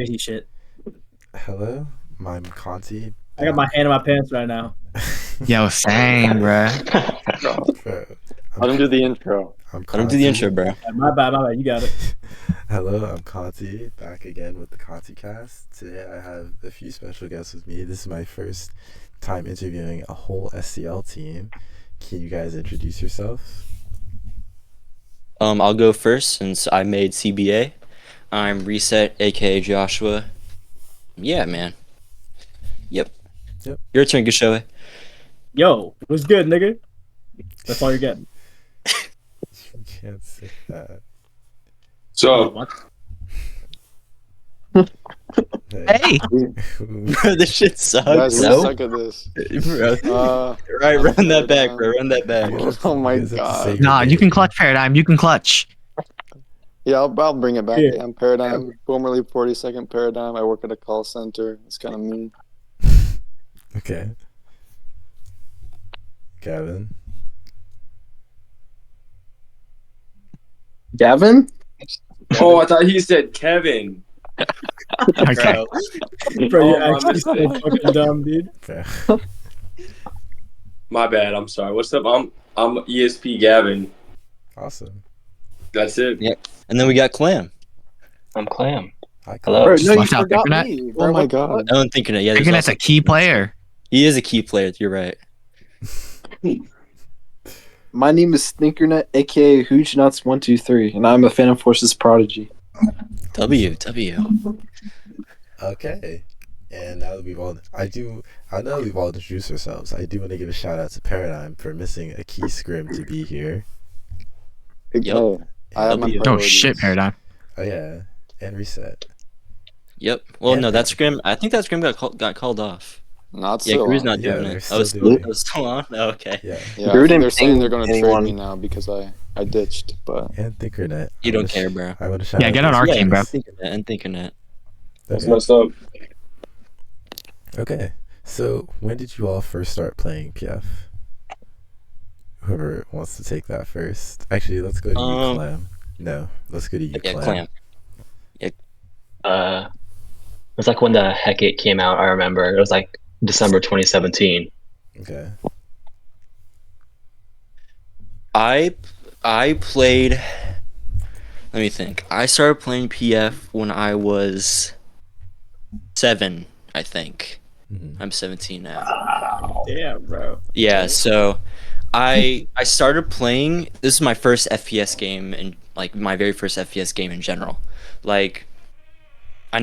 crazy shit. Hello, I'm Conti. I got my hand in my pants right now. Yo, same, bruh. Bro, Let him do the intro. I'm Let him do the Conti. intro, bro. My bad. You got it. Hello, I'm Conti, back again with the Conticast. Today I have a few special guests with me. This is my first time interviewing a whole SCL team. Can you guys introduce yourself? I'll go first since I made CBA. I'm Reset, aka Joshua. Yeah, man. Yep. Yep. Your turn, Gashoe. Yo, what's good, nigga? That's all you're getting. You can't say that. So, What? Hey, Bro, this shit sucks. guys, we No. suck at this. Bro. Right, run that back, bro. Run that back. Oh my You guys have to say god. your nah, you name. can clutch Paradigm. You can clutch. Yeah, I'll bring it back. Yeah. Yeah, I'm Paradigm, formerly 42nd Paradigm. I work at a call center. It's kind of me. Okay. Gavin. Gavin? Oh, I thought he said Kevin. Okay. Bro, you're Oh, actually so fucking dumb, dude. Okay. My bad. I'm sorry. What's up? I'm ESP Gavin. Awesome. That's it. Yeah. And then we got Clam. I'm Clam. Hi, Hello. Bro, Clam. no, you Left out forgot Thinkernet? me. Oh my god. I don't think it. Yeah, there's Thinking that's also a key Thinkernet. player. He is a key player. You're right. My name is Stinkernet, aka HoochNuts123, and I'm a Phantom Forces prodigy. W. Okay. And now that I know we've all introduced ourselves. I do want to give a shout out to Paradigm for missing a key scrim to be here. Yep. Oh, I have my W. Oh priorities. shit, Paradigm. Oh yeah, and Reset. Yep. Well, Yeah, no, man. that scrim. I think that scrim got called off. Not Yeah, so Crew's long. not Yeah, doing they're it. still doing it. It was still on. Oh, okay. Yeah, Yeah, Drew I think didn't they're saying they're ping going to trade anyone. me now because I ditched, but and Thinkernet. You don't care, bro. I want to shout Yeah, out get on those our guys. team, bro. Thinking that. That's Okay. messed up. Okay. So when did you all first start playing PF? Whoever wants to take that first. Actually, let's go to you, Clam. No, let's go to you, Yeah, Clam. Clam. It was like when the Hecate came out, I remember. It was like December 2017. Okay. I played. Let me think. I started playing PF when I was 7, I think. Mhm. I'm 17 now. Damn, bro. Yeah, so I started playing. This is my first FPS game and like my very first FPS game in general. Like I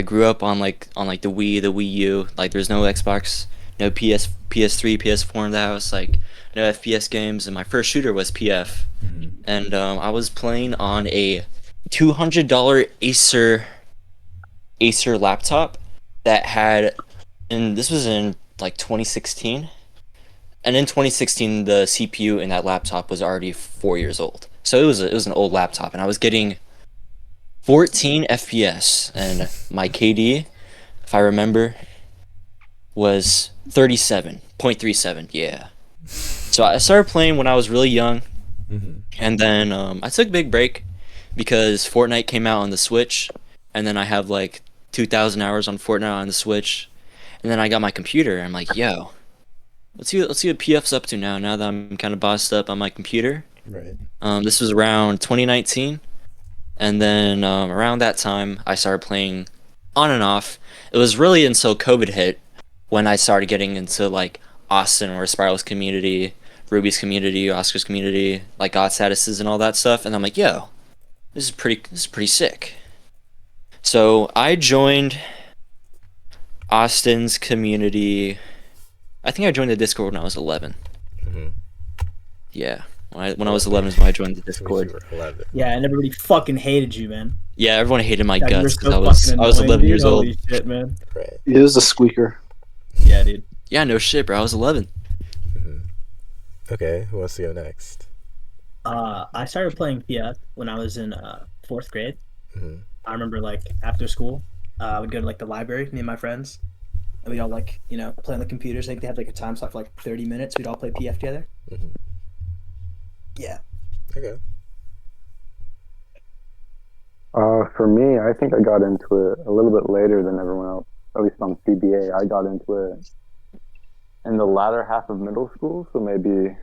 grew up on the Wii, the Wii U. Like there's no Xbox, no PS3, PS4 in the house. Like no FPS games, and my first shooter was PF. Mhm. And I was playing on a $200 Acer laptop that had, and this was in like 2016. And in 2016, the CPU in that laptop was already 4 years old. So it was an old laptop, and I was getting 14 FPS, and my KD, if I remember, was 37.37. Yeah. So I started playing when I was really young, Mhm. and then I took a big break because Fortnite came out on the Switch, and then I have like 2,000 hours on Fortnite on the Switch, and then I got my computer. And I'm like, yo, let's see what PF's up to now. Now that I'm kind of bossed up on my computer. Right. This was around 2019, and then around that time I started playing on and off. It was really until COVID hit when I started getting into like Austin or Spiral's community, Ruby's community, Oscar's community, like God statuses and all that stuff. And I'm like, yo, this is pretty sick. So I joined Austin's community. I think I joined the Discord when I was 11. Mhm. Yeah, when I was 11 is when I joined the Which means you Discord. were 11. Yeah, and everybody fucking hated you, man. Yeah, everyone hated my God, you were guts because so fucking I was annoying, 11 dude. years old. Holy shit, man. Right. He is a squeaker. Yeah, dude. Yeah, no shit, bro. I was 11. Mhm. Okay. Who wants to go next? I started playing PF when I was in 4th grade. Mhm. I remember like after school, I would go to like the library, me and my friends, and we'd all like play on the computers. I think they had like a time slot for like 30 minutes. We'd all play PF together. Mhm. Yeah. Okay. For me, I think I got into it a little bit later than everyone else, at least on CBA. I got into it in the latter half of middle school, so maybe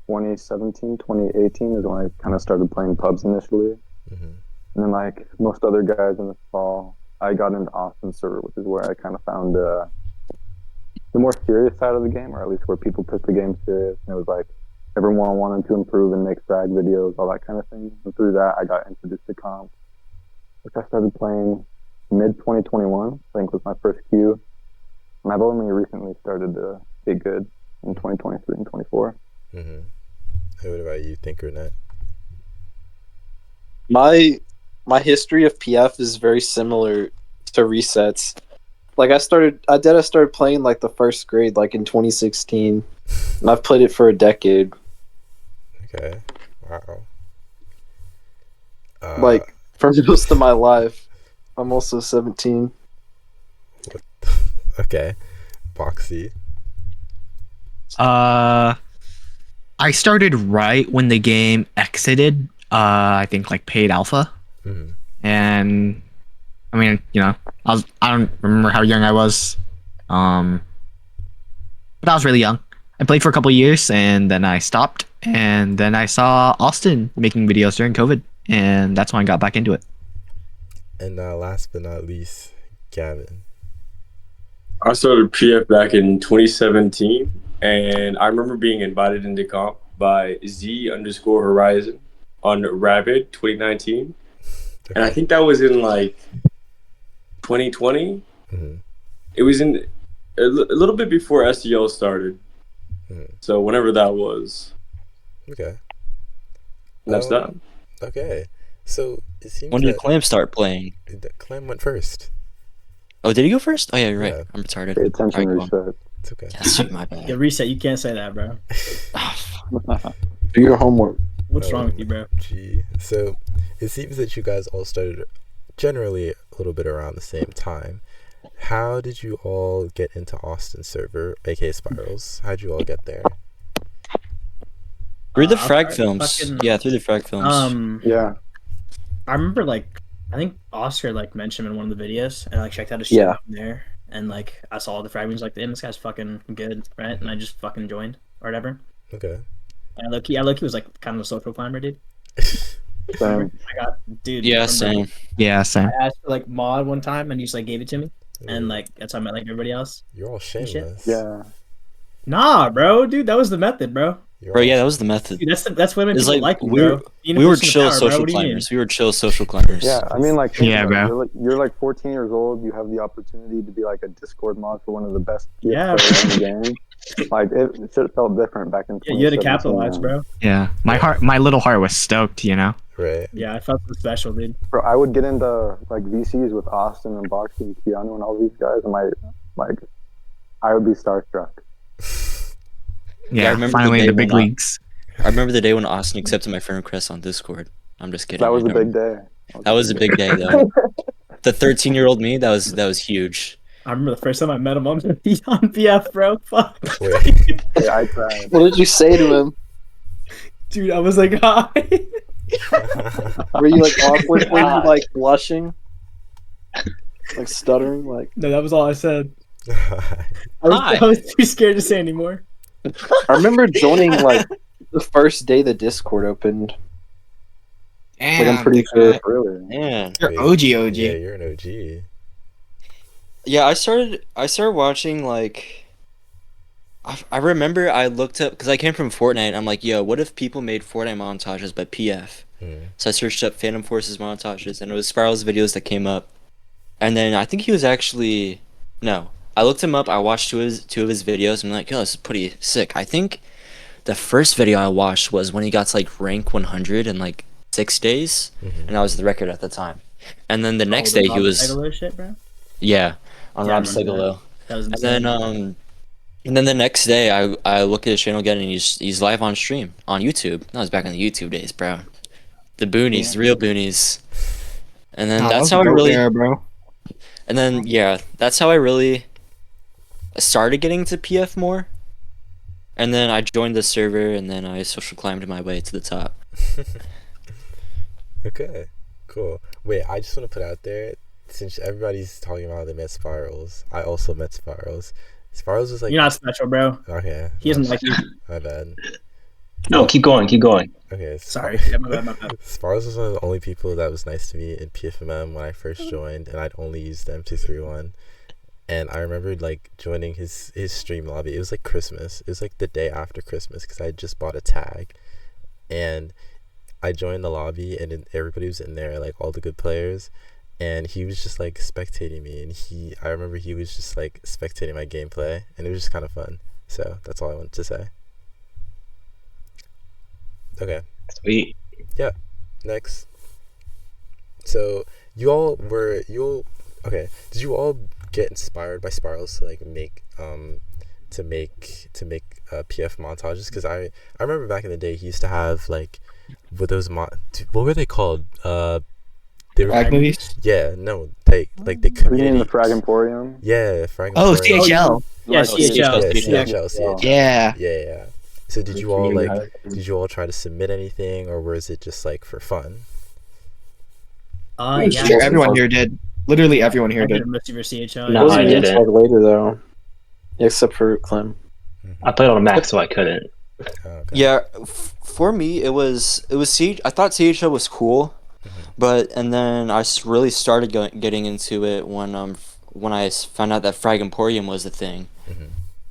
2017, 2018 is when I kind of started playing pubs initially. Mm-hmm. And then, like most other guys in the fall, I got into Austin server, which is where I kind of found the more serious side of the game, or at least where people took the game serious. And it was like everyone wanted to improve and make frag videos, all that kind of thing. And through that, I got introduced to comp, which I started playing mid 2021, I think was my first queue. And I've only recently started to get good in 2023 and 24. Mm-hmm. Hey, what about you, Thinkernet? My history of PF is very similar to Resets. Like I started playing like the first grade, like in 2016, and I've played it for a decade. Okay. Wow. Like for most of my life. I'm also 17. Okay. Boxy. I started right when the game exited. I think like paid alpha, Mm-hmm. and I mean, I don't remember how young I was, but I was really young. I played for a couple of years, and then I stopped, and then I saw Austin making videos during COVID, and that's when I got back into it. And last but not least, Gavin. I started PF back in 2017, and I remember being invited into comp by Z_Horizon on Rabid 2019. Okay. And I think that was in like 2020. Mm-hmm. It was in a little bit before SCL started. Mm-hmm. So whenever that was. Okay. That's that. Okay. So it seems When did that Clam start playing? Clam went first. Oh, did he go first? Oh yeah, you're right. Yeah. I'm retarded. Pay attention, Alright, go on. Reset. It's okay. Yes, my bad. Yeah, Reset, you can't say that, bro. Do your homework. What's wrong with you, bro? Gee. So it seems that you guys all started generally a little bit around the same time. How did you all get into Austin server, aka Spirals? How'd you all get there? Through the I'll frag start films. fucking- Yeah, through the frag films. Yeah. I remember like I think Oscar like mentioned him in one of the videos, and I like checked out his stream Yeah. from there, and like I saw the fragments like, damn, this guy's fucking good, right? And I just fucking joined or whatever. Okay. And I look, he was like kind of a social climber, dude. Same. I got, dude. Yeah, remember same. Yeah, same. I asked for like mod one time, and he just like gave it to me, and like that's how I met like everybody else. You're all shameless. Yeah. Nah, bro, dude, that was the method, bro. Bro, yeah, that was the method. Dude, that's when It's people like like you, we bro. were, Being a we were person of chill power, bro. social What do you mean? climbers. We were chill social climbers. Yeah, I mean, like, think Yeah, about it. bro. You're like 14 years old. You have the opportunity to be like a Discord mod for one of the best Yeah, players in the game. Like, it should have felt different back in 2017. Yeah, you had to capitalize, man. bro. Yeah, my little heart was stoked, Right. Yeah, I felt so special, dude. Bro, I would get into like VCs with Austin and Boxy and Keanu and all these guys, and I would be starstruck. Yeah, I Yeah, remember finally the in the day big when I- leagues. I remember the day when Austin accepted my friend request on Discord. I'm just kidding. That was I a don't- big day. That was a big day, though. The 13-year-old me, that was huge. I remember the first time I met him on PF, bro. Fuck. Wait. Yeah, I tried. What did you say to him? Dude, I was like, hi. Were you like awkward? Were you like blushing? Like stuttering? Like No, that was all I said. Hi. I was too scared to say anymore. I remember joining like the first day the Discord opened. Like I'm pretty sure. Really? Yeah. You're OG. Yeah, you're an OG. Yeah, I started watching like I remember I looked up because I came from Fortnite and I'm like, yo, what if people made Fortnite montages by PF? So I searched up Phantom Forces montages and it was Spiral's videos that came up. And then I think he was actually no. I looked him up, I watched two of his videos and I'm like, yo, this is pretty sick. I think the first video I watched was when he got to like rank 100 in like 6 days, and that was the record at the time. And then the next day he was Shit, bro. yeah on Yeah, I Rob remember Segalo. That was And insane. then the next day I look at his channel again and he's live on stream on YouTube. That was back in the YouTube days, bro. The boonies, the real boonies. And then that's how I really bro. and then yeah, that's how I really started getting to PF more. And then I joined the server and then I social climbed my way to the top. Okay, cool. Wait, I just want to put out there, since everybody's talking about the met Spirals, I also met Spirals. Spirals was like, You're not special, bro. okay, He doesn't like you. my bad. No, keep going, keep going. Okay, Sorry. Yeah, my bad, my bad. Spirals was one of the only people that was nice to me in pfmm when I first joined, and I'd only used the M231. And I remembered like joining his stream lobby. It was like Christmas. It was like the day after Christmas because I just bought a tag, and I joined the lobby, and everybody was in there, like all the good players, and he was just like spectating me, and I remember he was just like spectating my gameplay, and it was just kind of fun. So that's all I wanted to say. Okay. Sweet. Next. So okay. Did you all get inspired by Spirals to like make PF montages? Because I remember back in the day he used to have like what were they called? They were Frag movies? Yeah, no, they like the You mean the community. Frag Emporium? Yeah, Frag Oh, Emporium. CHL. Yeah, Like, CHL. CHL. Yeah. Yeah. So did you all try to submit anything, or was it just like for fun? Yeah. Sure, everyone here did. Literally everyone here I did. did most of your CHL. No, I Wasn't didn't. like later though, except for Clem. I played on a Mac, so I couldn't. Oh, okay. Yeah, for me it was I thought CHL was cool, and then I really started getting into it when I found out that Frag Emporium was the thing,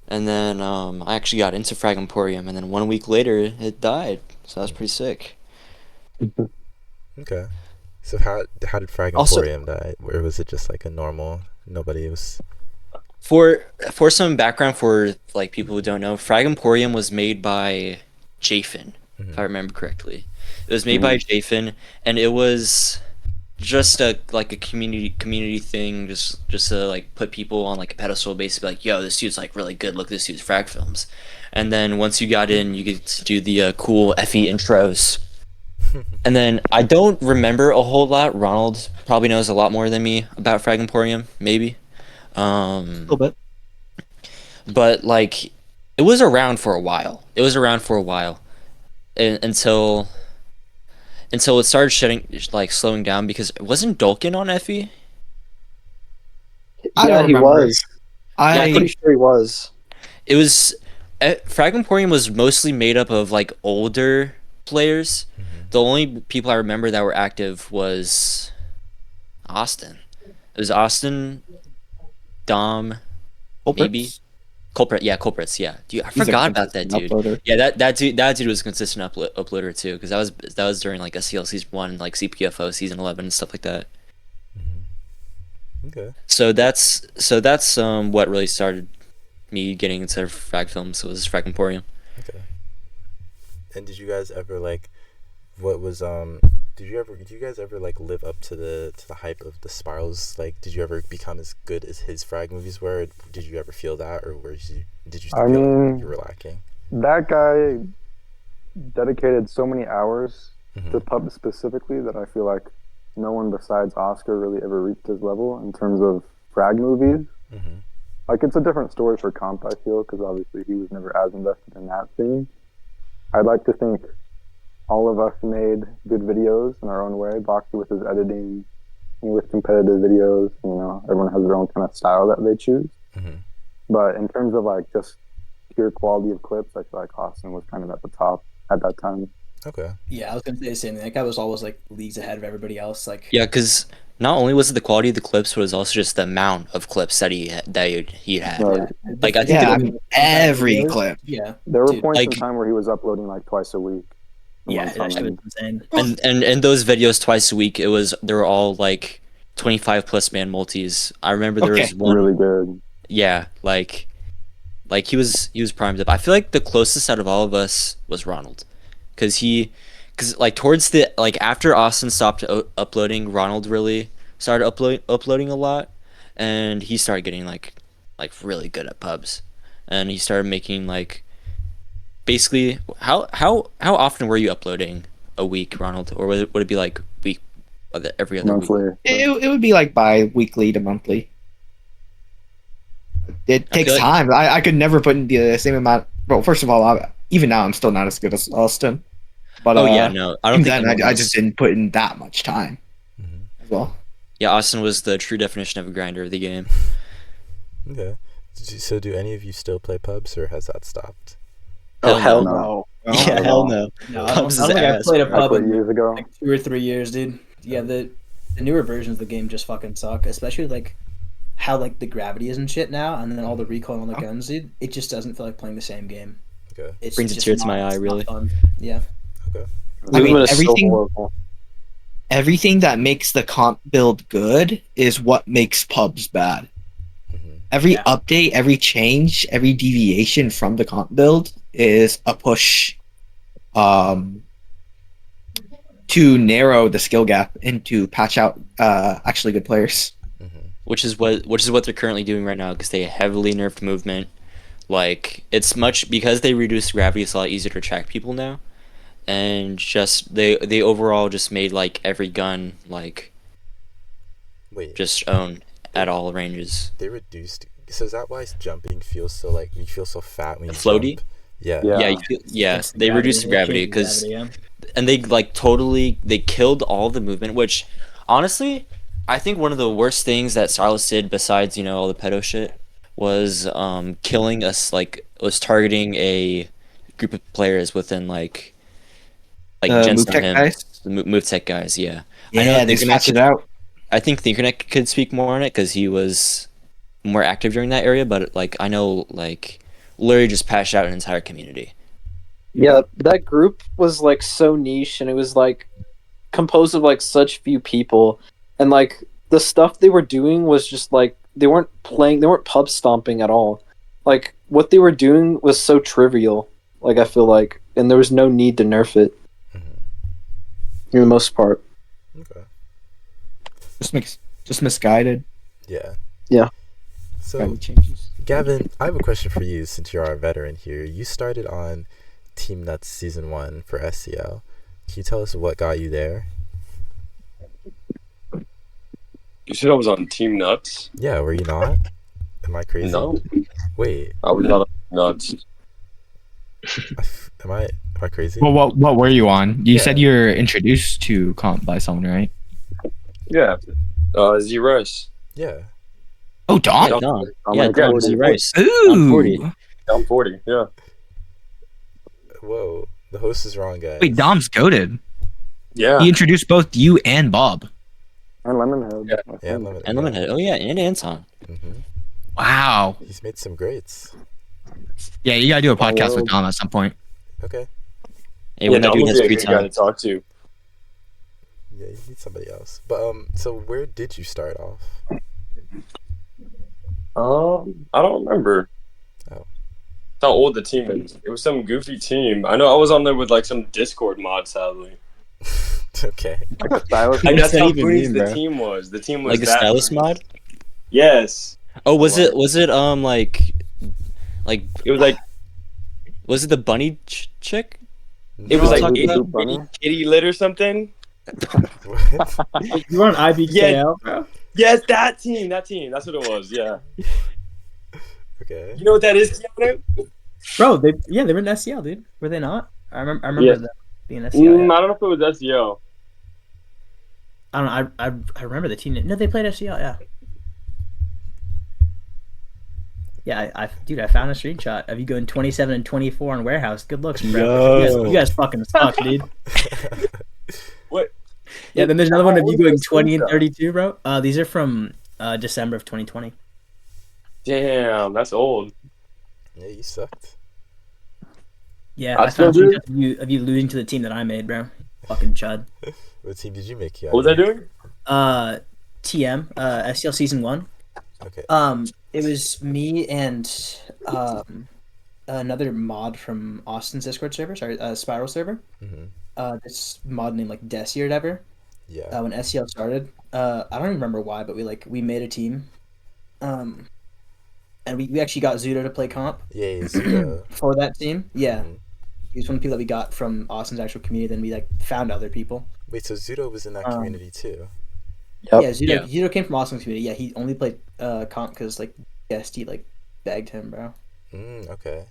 and then I actually got into Frag Emporium, and then 1 week later it died, so that was pretty sick. Okay. So how did Frag Also- Emporium die? Or was it just like a normal? Nobody was. For some background for like people who don't know, Frag Emporium was made by Jafin, if I remember correctly. It was made by Jafin, and it was just a community thing, just to like put people on like a pedestal, basically like, yo, this dude's like really good. Look, this dude's Frag Films. And then once you got in, you get to do the cool FE intros. And then I don't remember a whole lot. Ronald probably knows a lot more than me about Frag Emporium, maybe. A little bit. But like it was around for a while. Until it started slowing down, because it wasn't Dolkin on FE. I Yeah, don't he remember. was. Yeah, I'm pretty sure he was. It was Frag Emporium was mostly made up of like older players. The only people I remember that were active was Austin. It was Austin, Dom, maybe Culprit. Yeah, Culprits. Yeah, dude, I He's a forgot about that dude. uploader. Yeah, that dude was a consistent uploader too, because that was during like SCL season 1, like CPFO season 11 and stuff like that. Okay. So that's what really started me getting into Frag Films, was Frag Emporium. Okay. And did you guys ever like? What was Did you guys ever like live up to the hype of the Spirals? Like, did you ever become as good as his Frag movies were? Did you ever feel that, or did you still feel like you were lacking? That guy dedicated so many hours Mm-hmm. to pub specifically that I feel like no one besides Oscar really ever reached his level in terms of Frag movies. Mm-hmm. Like, it's a different story for Comp, I feel, because obviously he was never as invested in that scene. I'd like to think all of us made good videos in our own way. Boxy with his editing, with competitive videos, everyone has their own kind of style that they choose. Mm-hmm. But in terms of like just pure quality of clips, I feel like Austin was kind of at the top at that time. Okay. Yeah, I was gonna say the same thing. That guy was always like leagues ahead of everybody else. Like, Yeah, because not only was it the quality of the clips, but it was also just the amount of clips that he had. Right. Like, I think Yeah, I mean, every clip. Yeah, There were Dude, points in like- time where he was uploading like twice a week. yeah, Once it actually on- was insane. and those videos twice a week, they were all like 25 plus man multis. I remember there was one. really good. Yeah, like he was primed up. I feel like the closest out of all of us was Ronald, because like towards the like after Austin stopped uploading, Ronald really started uploading a lot, and he started getting like really good at pubs, and he started making like basically how often were you uploading a week, Ronald, or would it be like every other week? Monthly. It would be like bi-weekly to monthly. It I takes feel like- time. I could never put in the same amount. Well, first of all, even now I'm still not as good as Austin. But Oh yeah, no, I don't even think then anyone I is. just didn't put in that much time. Mm-hmm. As well. Yeah, Austin was the true definition of a grinder of the game. Okay. So do any of you still play pubs, or has that stopped? Oh hell no. no. Yeah, Not at hell all. no. No, Pubs I is don't think I've ass, played a bro. I pub quit in years ago. like 2 or 3 years, dude. Yeah, the newer versions of the game just fucking suck, especially like how like the gravity is and shit now, and then all the recoil on the guns, dude. It just doesn't feel like playing the same game. Okay. It's Brings a just tear to not- my eye, it's not really. fun. Yeah. Okay. I mean, Movement is so everything- horrible. Everything that makes the comp build good is what makes pubs bad. Mm-hmm. Every Yeah. update, every change, every deviation from the comp build is a push to narrow the skill gap and to patch out actually good players. Mm-hmm. Which is what they're currently doing right now because they heavily nerfed movement. Like it's much because they reduced gravity. It's a lot easier to track people now, and just they overall just made like every gun like Wait. just own at all ranges. They reduced. So is that why jumping feels so like you feel so fat when you Floaty? jump? Yeah. Yeah. Yeah, the they gravity, reduced the gravity changed because gravity, and they like totally they killed all the movement. Which honestly, I think one of the worst things that Silas did besides all the pedo shit was killing us was targeting a group of players within like Jensen move tech him. guys? The move tech guys, yeah. Yeah, they patched it out. I think Thinkernet could speak more on it because he was more active during that area, but like I know like Larry just patched out an entire community. Yeah, that group was like so niche, and it was like composed of like such few people, and like the stuff they were doing was just like they weren't pub stomping at all. Like what they were doing was so trivial. Like I feel like, and there was no need to nerf it. For the most part. Okay. Just misguided. Yeah. Yeah. So, Gravity changes. Gavin, I have a question for you since you're our veteran here. You started on Team Nuts Season 1 for SCL. Can you tell us what got you there? You said I was on Team Nuts? Yeah, were you not? Am I crazy? No, Wait, I was not on Nuts. am I crazy? Well, what were you on? You Yeah. said you were introduced to comp by someone, right? Yeah. Z-Rice. Yeah. Oh, Dom. Yeah, Dom. I'm Yeah, like, Dom yeah, Z Rice. Ooh. 40. I'm 40, yeah. Whoa, the host is wrong, guys. Wait, Dom's goaded. Yeah. He introduced both you and Bob. And Lemonhead. Yeah. my Yeah, friend. Lemon. And Lemonhead. Oh yeah, and Anton. Mm-hmm. Wow. He's made some greats. Yeah, you gotta do a podcast with world. Dom at some point. Okay. Hey, when that Dom dude would has be a free good guy to time. talk to. Yeah, you need somebody else. But so where did you start off? I don't remember. Oh. How old the team is. It was some goofy team. I know I was on there with like some Discord mod, sadly. Okay. Like a stylist. Like What's that's that how even crazy mean, the bro? team was. The team was Like a that stylus crazy. mod? Yes. Oh, was What? it like It was like was it the bunny chick? it was No, like talking kitty, about Bunny? kitty lit or something. What? You were on IBKL, bro? Yes, that team. That's what it was. Yeah. Okay. You know what that is, Keanu? Bro, they were in SCL, dude. Were they not? I remember Yeah. them being SCL. I don't know if it was SEO. I don't know. I remember the team. No, they played SCL. Yeah. Yeah, I found a screenshot of you going 27 and 24 on warehouse. Good looks, bro. Yo. You guys fucking suck, dude. What? Yeah, then there's another one of you What going was that 20 and screenshot? 32, bro. These are from December of 2020. Damn, that's old. Yeah, you sucked. Yeah, I I found still do. screenshots of you losing to the team that I made, bro. Fucking chud. What team did you make? Keanu? What was I doing? TM, SCL season 1. Okay. It was me and another mod from Austin's Discord server, sorry, Spiral server. Mm-hmm. This mod named like Desi or whatever. Yeah. When SCL started, I don't even remember why, but we made a team, and we actually got Zudo to play comp Yay, Zuko. for that team. Yeah, Mhm. he was one of the people that we got from Austin's actual community. Then we like found other people. Wait, so Zudo was in that community too? Yep. Yeah, Zudo, Yeah. Zudo came from Austin's community. Yeah, he only played comp because like Desti like begged him, bro. Okay.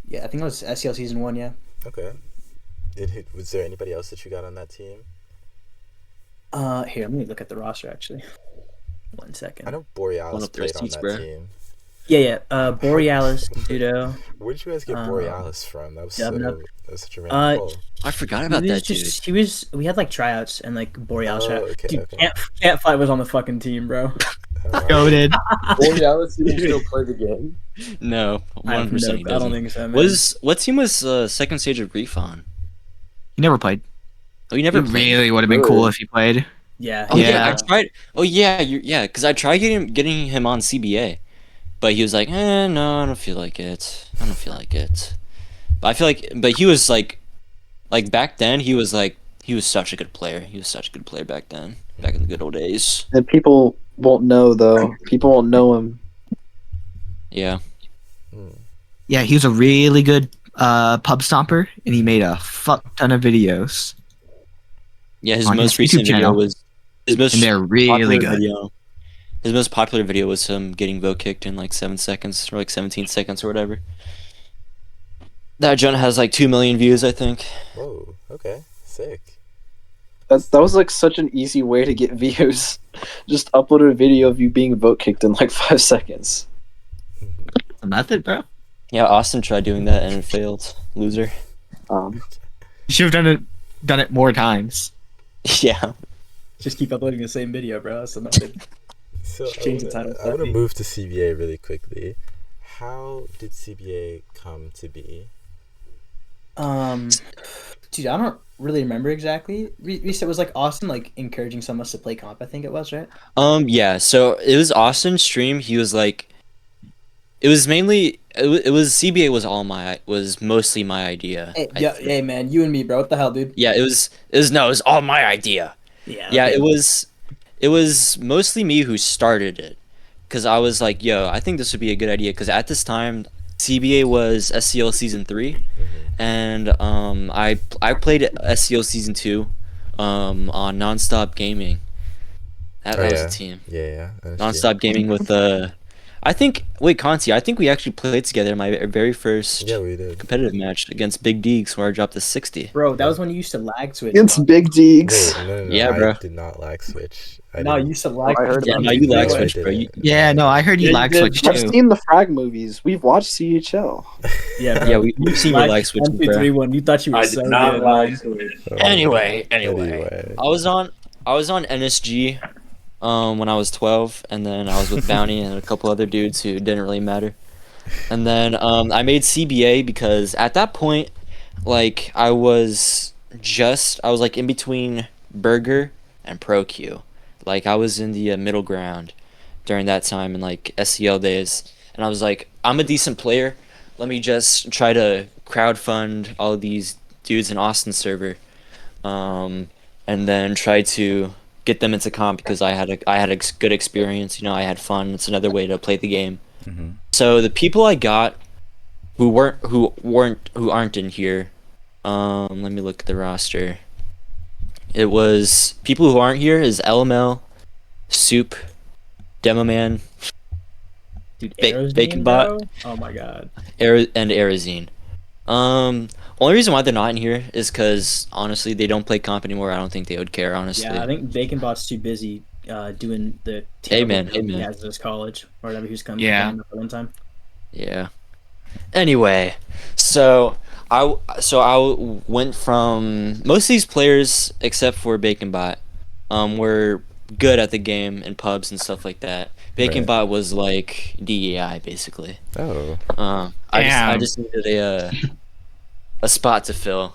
Yeah, I think it was SCL season 1. Yeah. Okay. Was there anybody else that you got on that team? Here, let me look at the roster actually. 1 second. I know Borealis up their played on seats, that bro. team. Yeah. Borealis, Judo. Where did you guys get Borealis from? That was such a random pull. I forgot about that dude. We had like tryouts and like Borealis. Okay, Dude, okay. Can't Fight was on the fucking team, bro. Goated. Borealis didn't still play the game. No, 100% he I doesn't. don't think so, man. What team was second stage of Grief on? He never played. Oh, you never It played? really would have been cool if he played. Yeah. Oh yeah, Yeah. I tried. Oh yeah, because I tried getting him on CBA, but he was like, no, I don't feel like it. But I feel like, but he was like back then, he was such a good player. He was such a good player back then, back in the good old days. And people won't know though. People won't know him. Yeah. Yeah, he was a really good pub stomper, and he made a fuck ton of videos. Yeah, his On most his YouTube recent video channel. was his most And they're really popular good. video. His most popular video was him getting vote kicked in like 7 seconds or like 17 seconds or whatever. That John has like 2 million views, I think. Whoa, okay. Sick. That was like such an easy way to get views. Just upload a video of you being vote kicked in like 5 seconds. A method, bro. Yeah, Austin tried doing that and it failed. Loser. You should have done it more times. Yeah. Just keep uploading the same video, bro. That's the method. So Change the title. I want to move to CBA really quickly. How did CBA come to be? Dude, I don't really remember exactly. Reset was like Austin like encouraging some of us to play comp. I think it was, right? Yeah. So it was Austin's stream. He was like, it was CBA was mostly my idea. Hey, hey man, you and me, bro. What the hell, dude? Yeah, it was all my idea. Yeah, okay. it was mostly me who started it, because I was like, yo, I think this would be a good idea, because at this time CBA was SCL season 3, and I played SCL season 2 on Nonstop Gaming. That was a team. Yeah. Nonstop Gaming with Conti, I think we actually played together in my very first competitive match against Big Deeks, where I dropped a 60. Bro, that was when you used to lag switch. Against Big Deeks. No, yeah, bro. I did not lag switch. No, you used to lag. I heard about you lag switch, bro. Yeah, no, I heard you lag switch I've too. seen the frag movies. We've watched CHL. Yeah, bro. Yeah, we've seen your lag switch, 1, 2, bro. 3, 1. You thought you were I so did not good. lag switch. Anyway, I was on NSG when I was 12, and then I was with Bounty and a couple other dudes who didn't really matter. And then I made CBA because at that point, like, I was like in between Burger and Pro Q. Like, I was in the middle ground during that time in like SCL days, and I was like, I'm a decent player. Let me just try to crowdfund all of these dudes in Austin server, and then try to get them into comp, because I had a good experience. I had fun. It's another way to play the game. Mm-hmm. So the people I got who aren't in here, let me look at the roster. It was people who aren't here is LML, Soup, Demoman, Dude, Bacon Bot, bro? Oh my god. and Arazine. Only reason why they're not in here is because honestly they don't play comp anymore. I don't think they would care, honestly. Yeah, I think Bacon Bot's too busy doing the Hey man. he has at his college or whatever he was coming for one time. Yeah. Anyway, so I went from most of these players except for Bacon Bot were good at the game and pubs and stuff like that. Bacon Bot was like DEI basically. Oh. I just needed a spot to fill.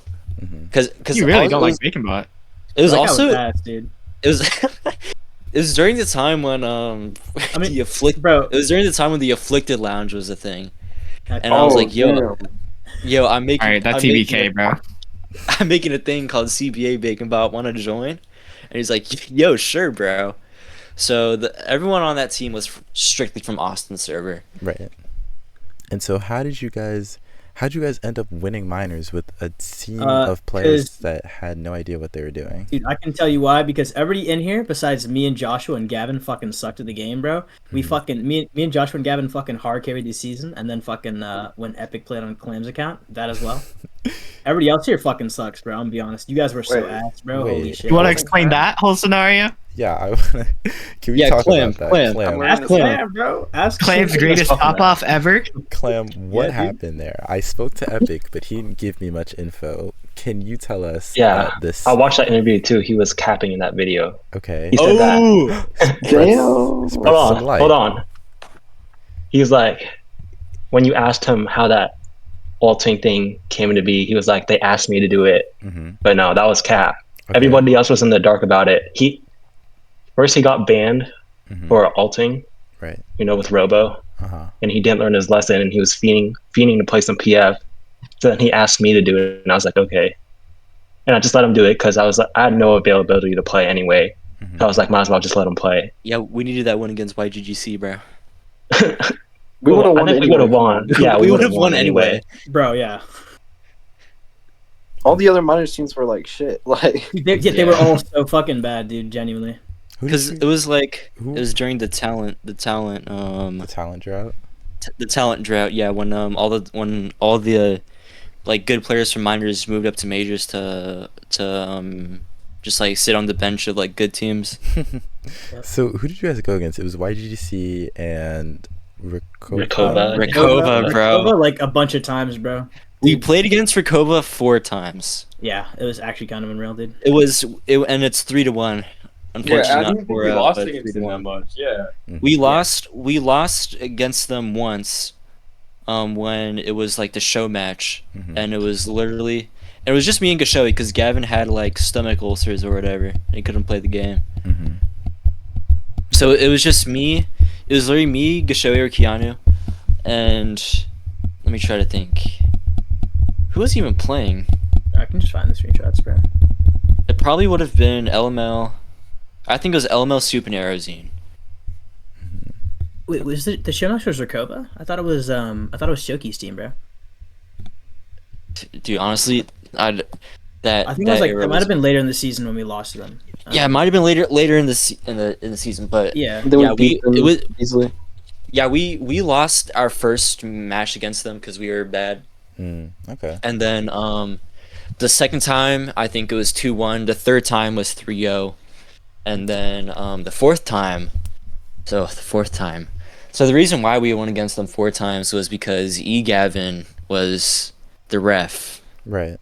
Cuz You really don't like Bacon Bot. It was Like, also fast, dude. it was it was during the time when it was during the time when the Afflicted Lounge was a thing. And I was like, yo, I'm making. All right, that's I'm TBK, making bro. I'm making a thing called CBA Bacon Bot. Want to join? And he's like, yo, sure, bro. So everyone on that team was strictly from Austin server. Right. And so how'd you guys end up winning minors with a team of players that had no idea what they were doing? Dude, I can tell you why, because everybody in here besides me and Joshua and Gavin fucking sucked at the game, bro. We fucking me and Joshua and Gavin fucking hard carried the season, and then fucking when Epic played on Clam's account, that as well. Everybody else here fucking sucks, bro. I'm gonna be honest. You guys were so Wait, ass, bro. Holy wait. shit. You want to wasn't explain Clam? that whole scenario? Yeah, I wanna, can we Yeah, talk Clam, about that? Clam. Clam, I'm Ask learning Clam, bro. Ask Clam's Clam. greatest pop off ever. Clam, what Yeah, dude. happened there? I spoke to Epic, but he didn't give me much info. Can you tell us Yeah, this? I watched that interview too. He was capping in that video. Okay. He said that. Oh, Damn. Spread some light. Hold on. He's like, when you asked him how that ulting thing came to be, he was like, they asked me to do it, Mm-hmm. but no, that was cap. Okay. Everybody else was in the dark about it. He got banned Mhm. for ulting, Right. with Robo, Uh-huh. and he didn't learn his lesson, and he was fiending to play some PF. So then he asked me to do it, and I was like, okay. And I just let him do it because I had no availability to play anyway. Mhm. So I was like, might as well just let him play. yeah, we needed that win against YGGC, bro. We would have I won. think we would have won. Yeah, we we would would have won anyway. Bro, yeah. All the other minor teams were like shit. Like They were all so fucking bad, dude. Genuinely. Who did Because you- it was like Who? it was during the talent the talent drought. the talent drought. Yeah, when all the like good players from minors moved up to majors to just like sit on the bench of like good teams. So who did you guys go against? It was YGGC and Rakova. Rakova, bro. Rakova, like a bunch of times, bro. We played against Rakova 4 times. Yeah, it was actually kind of unreal, dude. And it's 3-1. Unfortunately, Yeah, I not didn't think 4 we out, lost but against them 3-1. that much. Yeah. We lost against them once, when it was like the show match, Mhm. and it was just me and Gashoey because Gavin had like stomach ulcers or whatever, and he couldn't play the game. Mm-hmm. So it was just me. It was literally me, Gashoey, or Keanu, and let me try to think. Who was even playing? I can just find the screenshots, bro. It probably would have been LML. I think it was LML, Soup, and Aerozine. Wait, was the showmatch was Rakova? I thought it was Shoki's team, bro. Dude, honestly, I think that it was like era it might have been later in the season when we lost to them. Yeah, it might have been later in the season, but Yeah. then Yeah, we beat them it was- easily. yeah, we lost our first match against them because we were bad, Okay. and then the second time I think it was 2-1. The third time was 3-0, and then the fourth time. So the reason why we won against them 4 times was because Gavin was the ref. Right.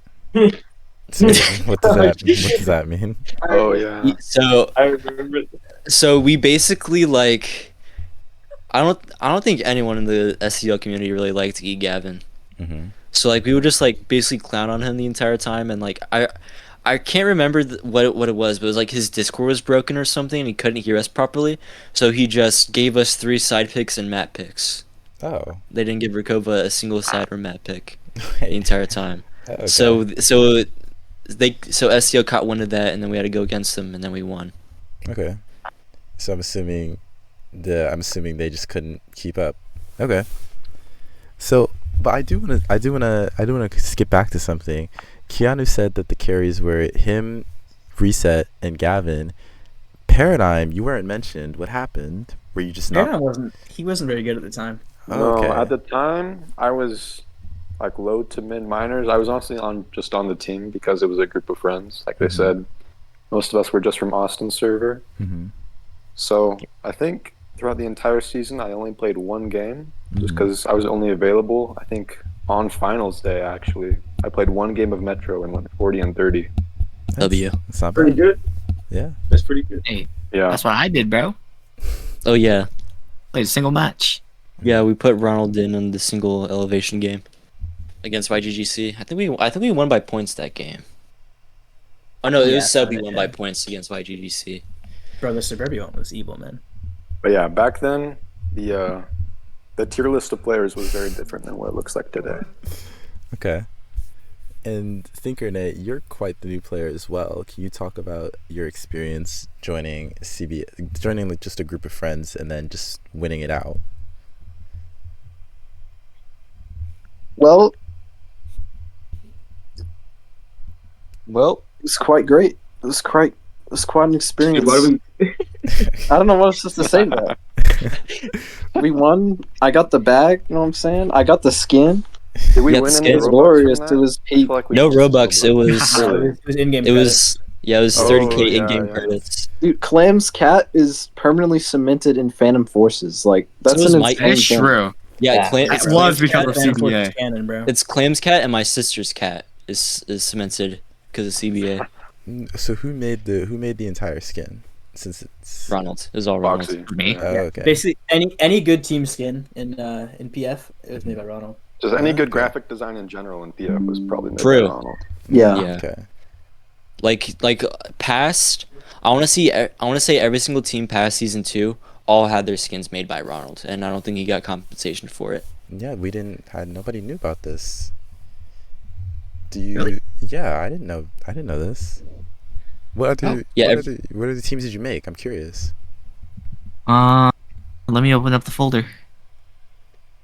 So what does that mean? Oh yeah. So I remember. So we basically like, I don't think anyone in the SCL community really liked Gavin. Mm-hmm. So like we would just like basically clown on him the entire time, and like I can't remember what it was, but it was like his Discord was broken or something, and he couldn't hear us properly. So he just gave us 3 side picks and map picks. Oh. They didn't give Rakova a single side or map pick the entire time. Okay. So SCL caught wind of that, and then we had to go against them, and then we won. Okay. So I'm assuming they just couldn't keep up. Okay. So, but I do want to skip back to something. Keanu said that the carries were him, Reset, and Gavin. Paradigm, you weren't mentioned. What happened? Were you just not? He wasn't very good at the time. Oh, okay. No, at the time I was like low to mid minors. I was honestly on the team because it was a group of friends. Like they said, most of us were just from Austin server. Mm-hmm. So I think throughout the entire season I only played 1 game just Mhm. because I was only available. I think on finals day actually I played 1 game of Metro and went 40 and 30. W. It's not Pretty bad. good. Yeah. That's pretty good. Yeah. That's what I did, bro. Oh yeah, Played a single match. yeah. We put Ronald in on the single elevation game against YGGC. I think we won by points that game. Oh no, it Yeah, was sub. We kinda, won yeah. by points against YGGC. Bro, the Suburbia one was evil, man. But yeah, back then the tier list of players was very different than what it looks like today. Okay. And ThinkerNet, you're quite the new player as well. Can you talk about your experience joining CBA, joining like just a group of friends and then just winning it out? Well, Well, it was quite great. It was quite an experience. Why do we? I don't know what else to say to that. We won. I got the bag, you know what I'm saying? I got the skin. Did we Yeah, win the any skins- It was Robux glorious. from It that? was I peak. feel like we No just Robux. It was. Really? It was in-game It credits. was. Yeah, it was Oh, 30K yeah, in-game yeah. credits. Dude, Clam's cat is permanently cemented in Phantom Forces. Like that's So is an my- insane It's thing. true. Yeah, Yeah. Clam, It it's was Clam's because cat. of Phantom Force CBA. is canon, bro. It's Clam's cat and my sister's cat is cemented because of CBA. So who made the entire skin? Since it's Ronald. It was all Ronald. Boxy. Me? Oh, Yeah. okay. Basically, any good team skin in PF, it was made by Ronald. Just any good Okay. graphic design in general in PF was probably made True. by Ronald. Yeah. Yeah. Okay. Like past. I want to say every single team past season 2 all had their skins made by Ronald, and I don't think he got compensation for it. Yeah, nobody knew about this. Do you? Really? Yeah, I didn't know this. What other? Yeah, what other teams did you make? I'm curious. Let me open up the folder.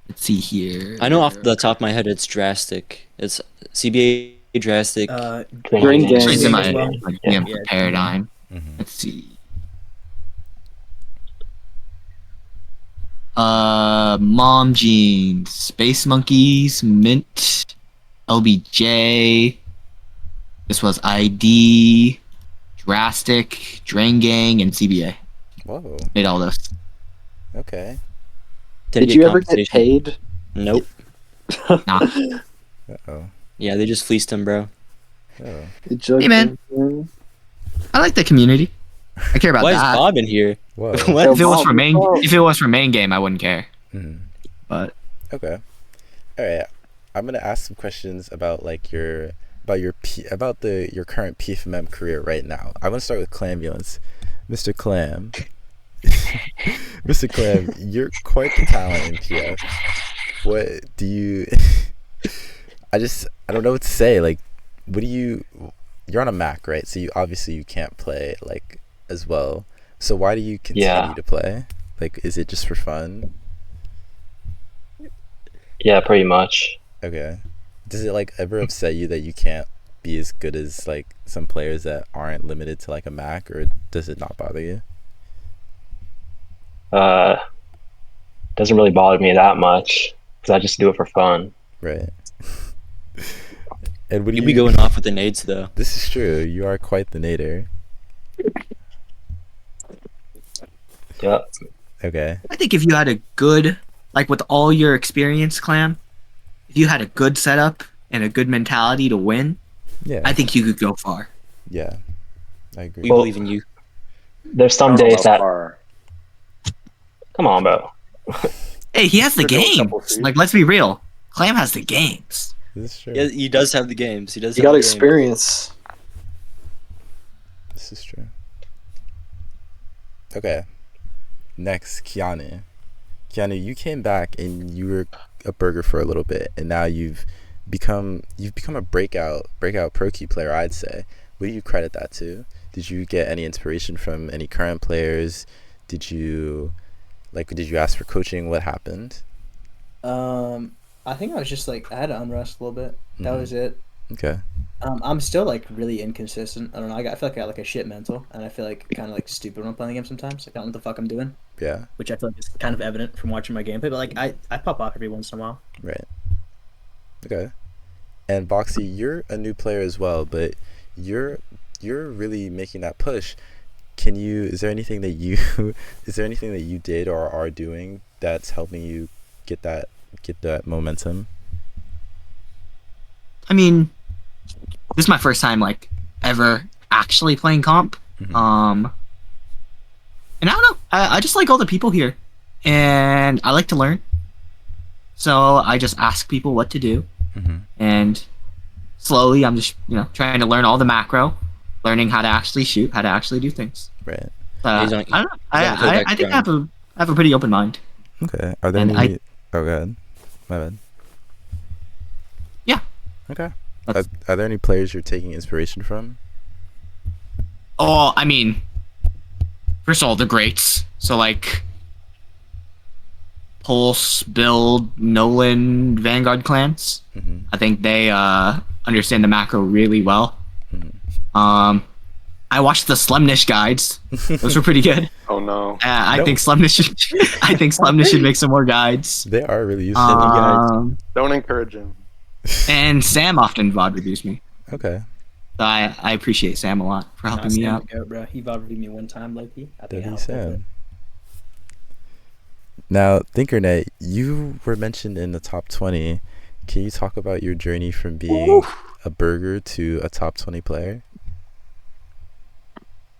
Let's see here. I know off the top of my head it's Drastic. It's CBA Drastic. Green Gang. It's in my as well. like, Yeah. yeah, paradigm. Mm-hmm. Let's see. Mom Jeans, Space Monkeys, Mint, LBJ. This was ID, Drastic, Drain Gang, and CBA. Whoa. Made all this. Okay. Did you ever get paid? Nope. Nah. Oh. Yeah, they just fleeced him, bro. Oh. Hey, man. I like the community. I care about Why is that. Bob in here? Whoa. What? If it was for main game, I wouldn't care. Mhm. But Okay. All right. I'm gonna ask some questions about like your current pfmm career right now. I want to start with Clamulence, Mr. Clam. Mr. Clam, you're quite the talent in PF. What do you? I don't know what to say. Like, what do you? You're on a Mac, right? So you can't play like as well. So why do you continue to play? Like, is it just for fun? Yeah, pretty much. Okay. Does it like ever upset you that you can't be as good as like some players that aren't limited to like a Mac, or does it not bother you? Doesn't really bother me that much because I just do it for fun. Right. And what do You'd you be going off with the nades though. This is true. You are quite the nader. Yeah. Okay. I think if you had a good, like with all your experience, Clam, if you had a good setup and a good mentality to win, Yeah. I think you could go far. Yeah. I agree. We believe in you. There's some days that. Come on, bro. Hey, he has the Could go a couple games. feet. Like, let's be real. Clam has the games. This is true. Yeah, he does have the games. He does. You have got the games. experience. This is true. Okay. Next, Keanu. Keanu, you came back and you were a burger for a little bit, and now you've become a breakout pro key player, I'd say. What do you credit that to? Did you get any inspiration from any current players? Did you ask for coaching? What happened? I think I was just like I had to unrest a little bit. That Mhm. was it. Okay. I'm still like really inconsistent. I don't know. I feel like I got like a shit mental, and I feel like kind of like stupid when I'm playing the game sometimes. Like, I don't know what the fuck I'm doing, Yeah. which I feel like is kind of evident from watching my gameplay. But like I pop off every once in a while. Right. Okay. And Boxy, you're a new player as well, but you're really making that push. Is there anything that you did or are doing that's helping you get that momentum? I mean, this is my first time like ever actually playing comp. Mhm. And I don't know. I just like all the people here, and I like to learn. So I just ask people what to do, Mhm. and slowly I'm just trying to learn all the macro, learning how to actually shoot, how to actually do things. Right. I don't know. I think I have a pretty open mind. Okay. Are there And any? Oh, go ahead. My bad. Yeah. Okay. That's- Are there any players you're taking inspiration from? Oh, I mean, first of all, the greats. So like Pulse, Build, Nolan, Vanguard clans. Mm-hmm. I think they understand the macro really well. Mhm. I watched the Slemnish guides. Those were pretty good. Oh no. I No. think Slemnish should make some more guides. They are really useful. Um, Don't encourage him. And Sam often VOD reviews me. Okay. So I appreciate Sam a lot for helping me Sam out. the goat, bro. He VOD reviewed me one time, Loki. I think Dirty I'll flip it. Sam. Now, Thinkernet, you were mentioned in the top 20. Can you talk about your journey from being a burger to a top 20 player?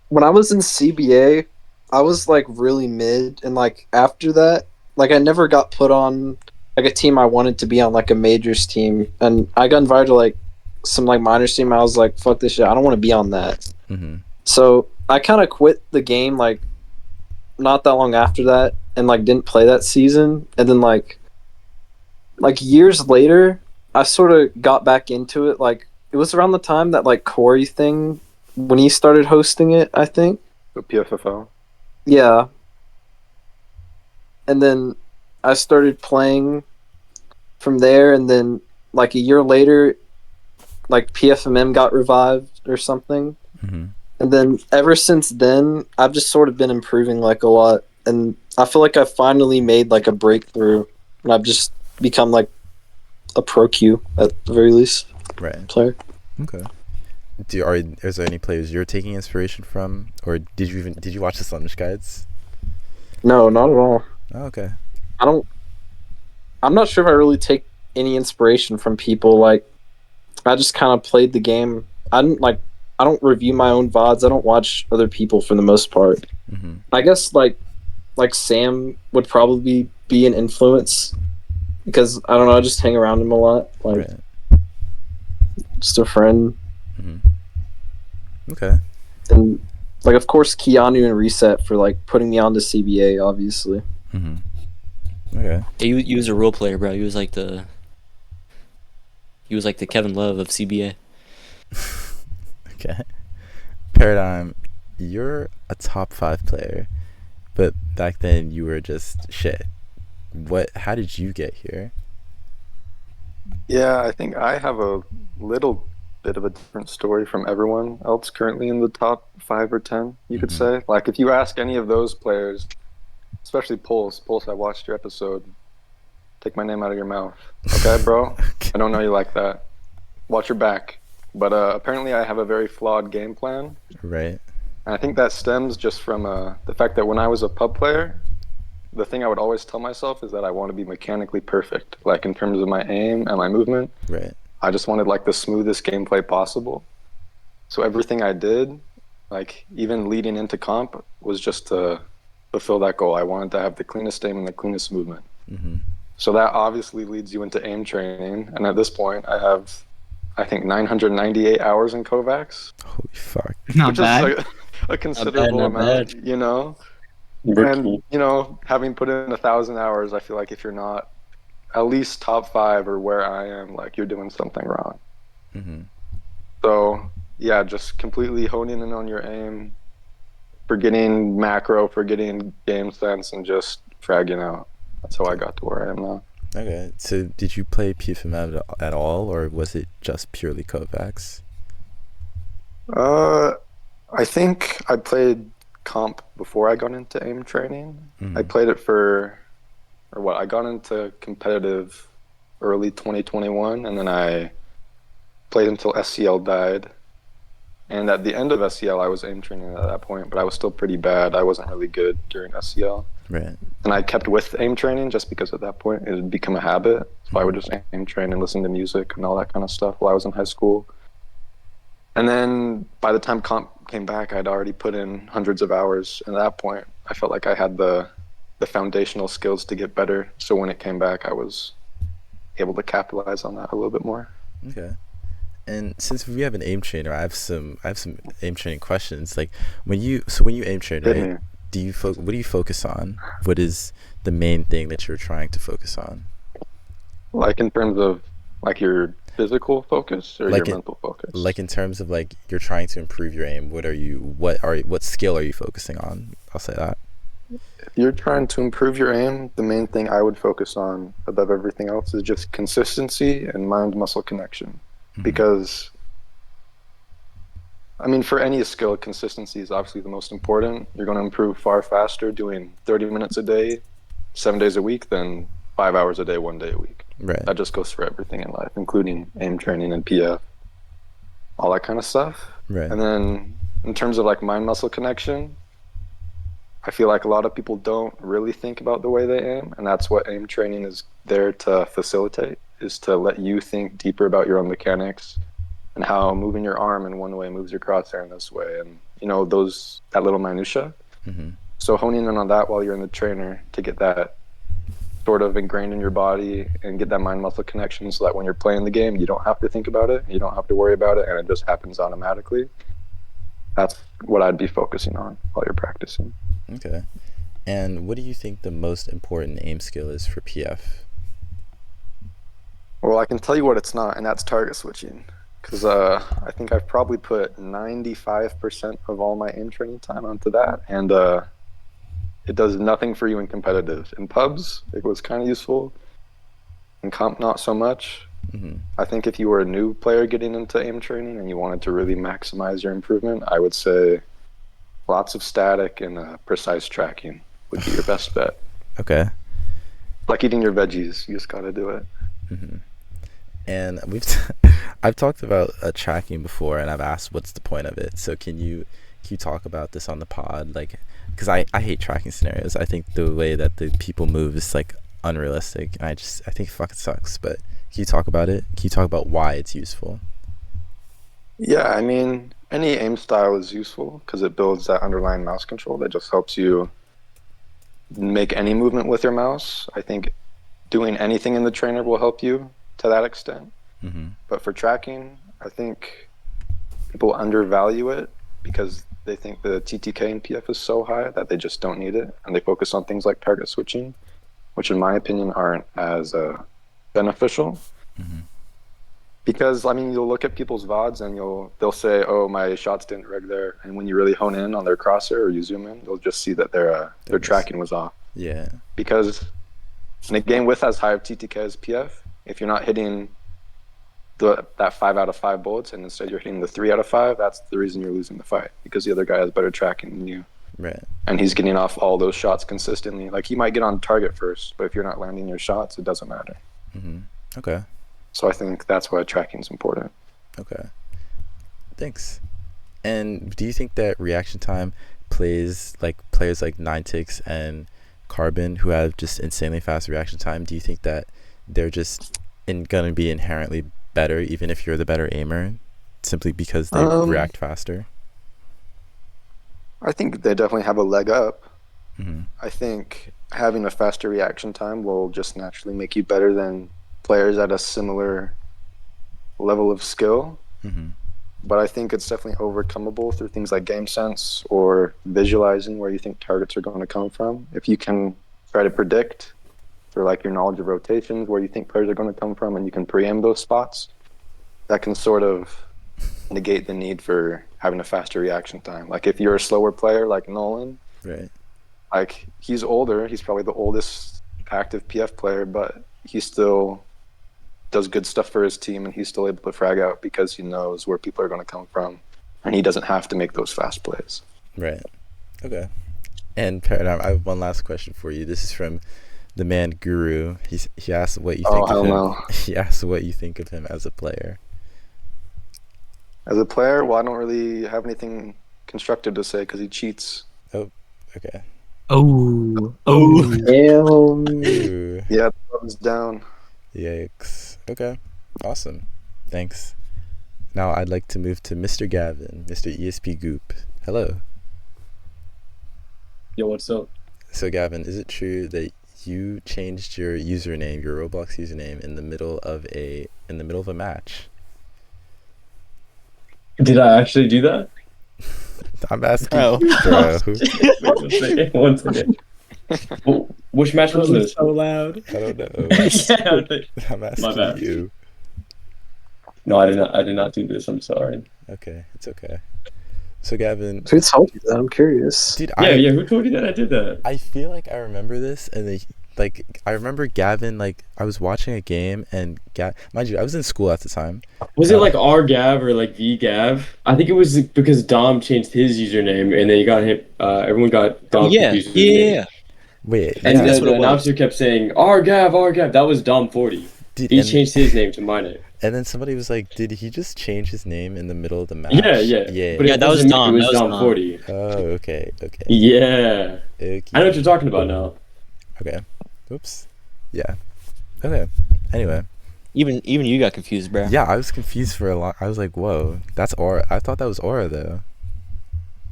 When I was in CBA, I was like really mid, and like after that, like I never got put on like a team I wanted to be on, like a majors team, and I got invited to like some like minors team. I was like, fuck this shit, I don't want to be on that. Mm-hmm. So I kind of quit the game like not that long after that, and like didn't play that season, and then like years later, I sort of got back into it. Like it was around the time that like Corey thing when he started hosting it, I think. So PFFO. Yeah. And then I started playing from there, and then like a year later, like pfmm got revived or something. Mm-hmm. And then ever since then, I've just sort of been improving like a lot, and I feel like I finally made like a breakthrough, and I've just become like a pro Q at the very least Right. player. Okay. Is there any players you're taking inspiration from, or did you watch the Slumdish guides? No, not at all. Oh, okay. I'm not sure if I really take any inspiration from people. Like, I just kind of played the game. I don't review my own VODs. I don't watch other people for the most part. Mm-hmm. I guess like Sam would probably be an influence because I don't know. I just hang around him a lot. Like, Right. just a friend. Mm-hmm. Okay. And like, of course, Keanu and Reset for like putting me on to CBA, obviously. Mm-hmm. Okay. Yeah, he was a role player, bro. He was like the Kevin Love of CBA. Okay. Paradigm, you're a top 5 player, but back then you were just shit. How did you get here? Yeah, I think I have a little bit of a different story from everyone else currently in the top 5 or 10, you could say. Like, if you ask any of those players, especially Pulse, I watched your episode. Take my name out of your mouth. Okay, bro? Okay. I don't know you like that. Watch your back. But apparently I have a very flawed game plan. Right. And I think that stems just from the fact that when I was a pub player, the thing I would always tell myself is that I want to be mechanically perfect, like in terms of my aim and my movement. Right. I just wanted like the smoothest gameplay possible. So everything I did, like even leading into comp, was just to fulfill that goal. I wanted to have the cleanest aim and the cleanest movement. Mm-hmm. So that obviously leads you into aim training. And at this point, I have, I think, 998 hours in Kovacs, Holy fuck. Not which bad. is a considerable not amount, bad. you know? And, you know, having put in 1,000 hours, I feel like if you're not at least top 5 or where I am, like, you're doing something wrong. Mm-hmm. So, yeah, just completely honing in on your aim, forgetting macro, forgetting game sense, and just fragging out. That's how I got to where I am now. Okay. So did you play pfmm at all, or was it just purely Kovacs? I think I played comp before I got into aim training. Mm-hmm. I played it I got into competitive early 2021, and then I played until SCL died. And at the end of SCL, I was aim training at that point, but I was still pretty bad. I wasn't really good during SCL. Right. And I kept with aim training just because at that point it had become a habit. So I would just aim train and listen to music and all that kind of stuff while I was in high school. And then by the time comp came back, I'd already put in hundreds of hours. And at that point, I felt like I had the foundational skills to get better. So when it came back, I was able to capitalize on that a little bit more. Okay. And since we have an aim trainer, I have some aim training questions. Like when you aim train, Hit right? me. What do you focus on? What is the main thing that you're trying to focus on? Like in terms of like your physical focus or Like your mental focus? Like in terms of like you're trying to improve your aim. What skill are you focusing on? I'll say that. If you're trying to improve your aim, the main thing I would focus on above everything else is just consistency and mind-muscle connection. Mm-hmm. Because, I mean, for any skill, consistency is obviously the most important. You're going to improve far faster doing 30 minutes a day, 7 days a week, than 5 hours a day, 1 day a week. Right. That just goes for everything in life, including aim training and PF, all that kind of stuff. Right. And then in terms of like mind muscle connection, I feel like a lot of people don't really think about the way they aim, and that's what aim training is there to facilitate, is to let you think deeper about your own mechanics and how moving your arm in one way moves your crosshair in this way, and that little minutia. Mm-hmm. So honing in on that while you're in the trainer to get that sort of ingrained in your body and get that mind muscle connection, so that when you're playing the game, you don't have to think about it, you don't have to worry about it, and it just happens automatically. That's what I'd be focusing on while you're practicing. Okay. And what do you think the most important aim skill is for PF? Well, I can tell you what it's not, and that's target switching. Because I think I've probably put 95% of all my aim training time onto that, and it does nothing for you in competitive. In pubs, it was kind of useful. In comp, not so much. Mm-hmm. I think if you were a new player getting into aim training and you wanted to really maximize your improvement, I would say lots of static and precise tracking would be your best bet. Okay. Like eating your veggies, you just gotta do it. Mm-hmm. And I've talked about tracking before, and I've asked what's the point of it. So can you talk about this on the pod? Like, because I hate tracking scenarios. I think the way that the people move is like unrealistic, and I think it fucking sucks. But can you talk about it? Can you talk about why it's useful? Yeah, I mean, any aim style is useful because it builds that underlying mouse control that just helps you make any movement with your mouse. I think doing anything in the trainer will help you to that extent. Mm-hmm. But for tracking, I think people undervalue it because they think the TTK in PF is so high that they just don't need it, and they focus on things like target switching, which in my opinion aren't as beneficial. Mm-hmm. Because I mean, you'll look at people's VODs and they'll say, "Oh, my shots didn't reg there," and when you really hone in on their crosshair or you zoom in, you'll just see that their tracking was off. Yeah. Because in a game with as high of TTK as PF, if you're not hitting that 5 out of 5 bullets and instead you're hitting the 3 out of 5, that's the reason you're losing the fight, because the other guy has better tracking than you. Right. And he's getting off all those shots consistently. Like, he might get on target first, but if you're not landing your shots, it doesn't matter. Mm-hmm. Okay. So I think that's why tracking is important. Okay. Thanks. And do you think that reaction time players like Ninetix and Carbon, who have just insanely fast reaction time, do you think that they're just gonna be inherently better even if you're the better aimer, simply because they react faster? I think they definitely have a leg up. Mm-hmm. I think having a faster reaction time will just naturally make you better than players at a similar level of skill. Mm-hmm. But I think it's definitely overcomable through things like game sense or visualizing where you think targets are going to come from. If you can try to predict through like your knowledge of rotations where you think players are going to come from, and you can pre-aim those spots, that can sort of negate the need for having a faster reaction time. Like if you're a slower player like Nolan, right, like he's older, he's probably the oldest active PF player, but he still does good stuff for his team, and he's still able to frag out because he knows where people are going to come from, and he doesn't have to make those fast plays. Right. Okay. And Paradigm, I have one last question for you. This is from the man Guru. He asked what you think of him. No. He asked what you think of him as a player. As a player, well, I don't really have anything constructive to say because he cheats. Oh, okay. Oh. Ooh. Yeah, thumbs down. Yikes. Okay. Awesome. Thanks. Now I'd like to move to Mr. Gavin, Mr. ESP Goop. Hello. Yo, what's up? So Gavin, is it true that you changed your username, your Roblox username, in the middle of a match? Did I actually do that? I'm asking, Oh. bro. One second. Which match was this? So loud. I don't know. Yeah, I'm My asking bad. you. no, I did not do this. I'm sorry. Okay, it's okay. So Gavin, Who told you that? I'm curious. dude, Yeah. Who told you that I did that? I feel like I remember this, and I remember Gavin, like, I was watching a game, and mind you, I was in school at the time. Was it like R Gav or like V Gav? I think it was because Dom changed his username, and then he got hit. Everyone got Dom confused with his name. Wait, And yeah. the announcer kept saying R Gav. That was Dom 40. He changed his name to my name. And then somebody was like, "Did he just change his name in the middle of the match?" Yeah. But Yeah, it that was wasn't me, Dom. it was That was Dom Dom. 40. Oh, okay. Yeah. Okay. I know what you're talking about now. Okay. Oops. Yeah. Okay. Anyway. Even you got confused, bro. Yeah, I was confused for a lot. I was like, "Whoa, that's Aura." I thought that was Aura though.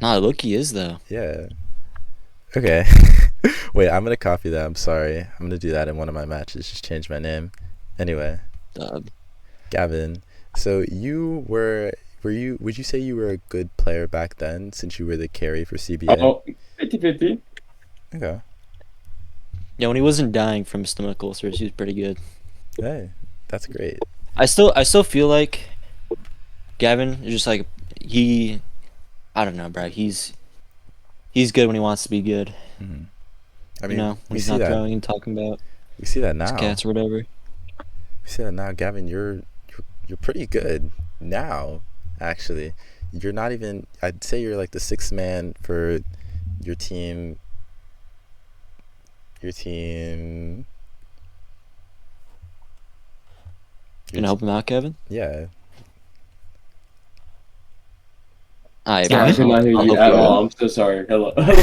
Nah, Loki is though. Yeah. Okay. Wait, I'm gonna copy that. I'm sorry. I'm gonna do that in one of my matches. Just change my name. Anyway, Gavin. So would you say you were a good player back then since you were the carry for CBA? Oh, 50-50. Okay. Yeah, when he wasn't dying from stomach ulcers, he was pretty good. Hey, that's great. I still feel like Gavin is just like I don't know, bro. He's good when he wants to be good. Mm-hmm. I You mean, know, when he's not throwing and talking about we see that his now. cats or whatever. We see that now, Gavin. You're pretty good now. Actually, you're not even. I'd say you're like the sixth man for your team. Gonna help him out, Kevin? Yeah. I could not hear you at all. I'm so sorry. Hello. What'd you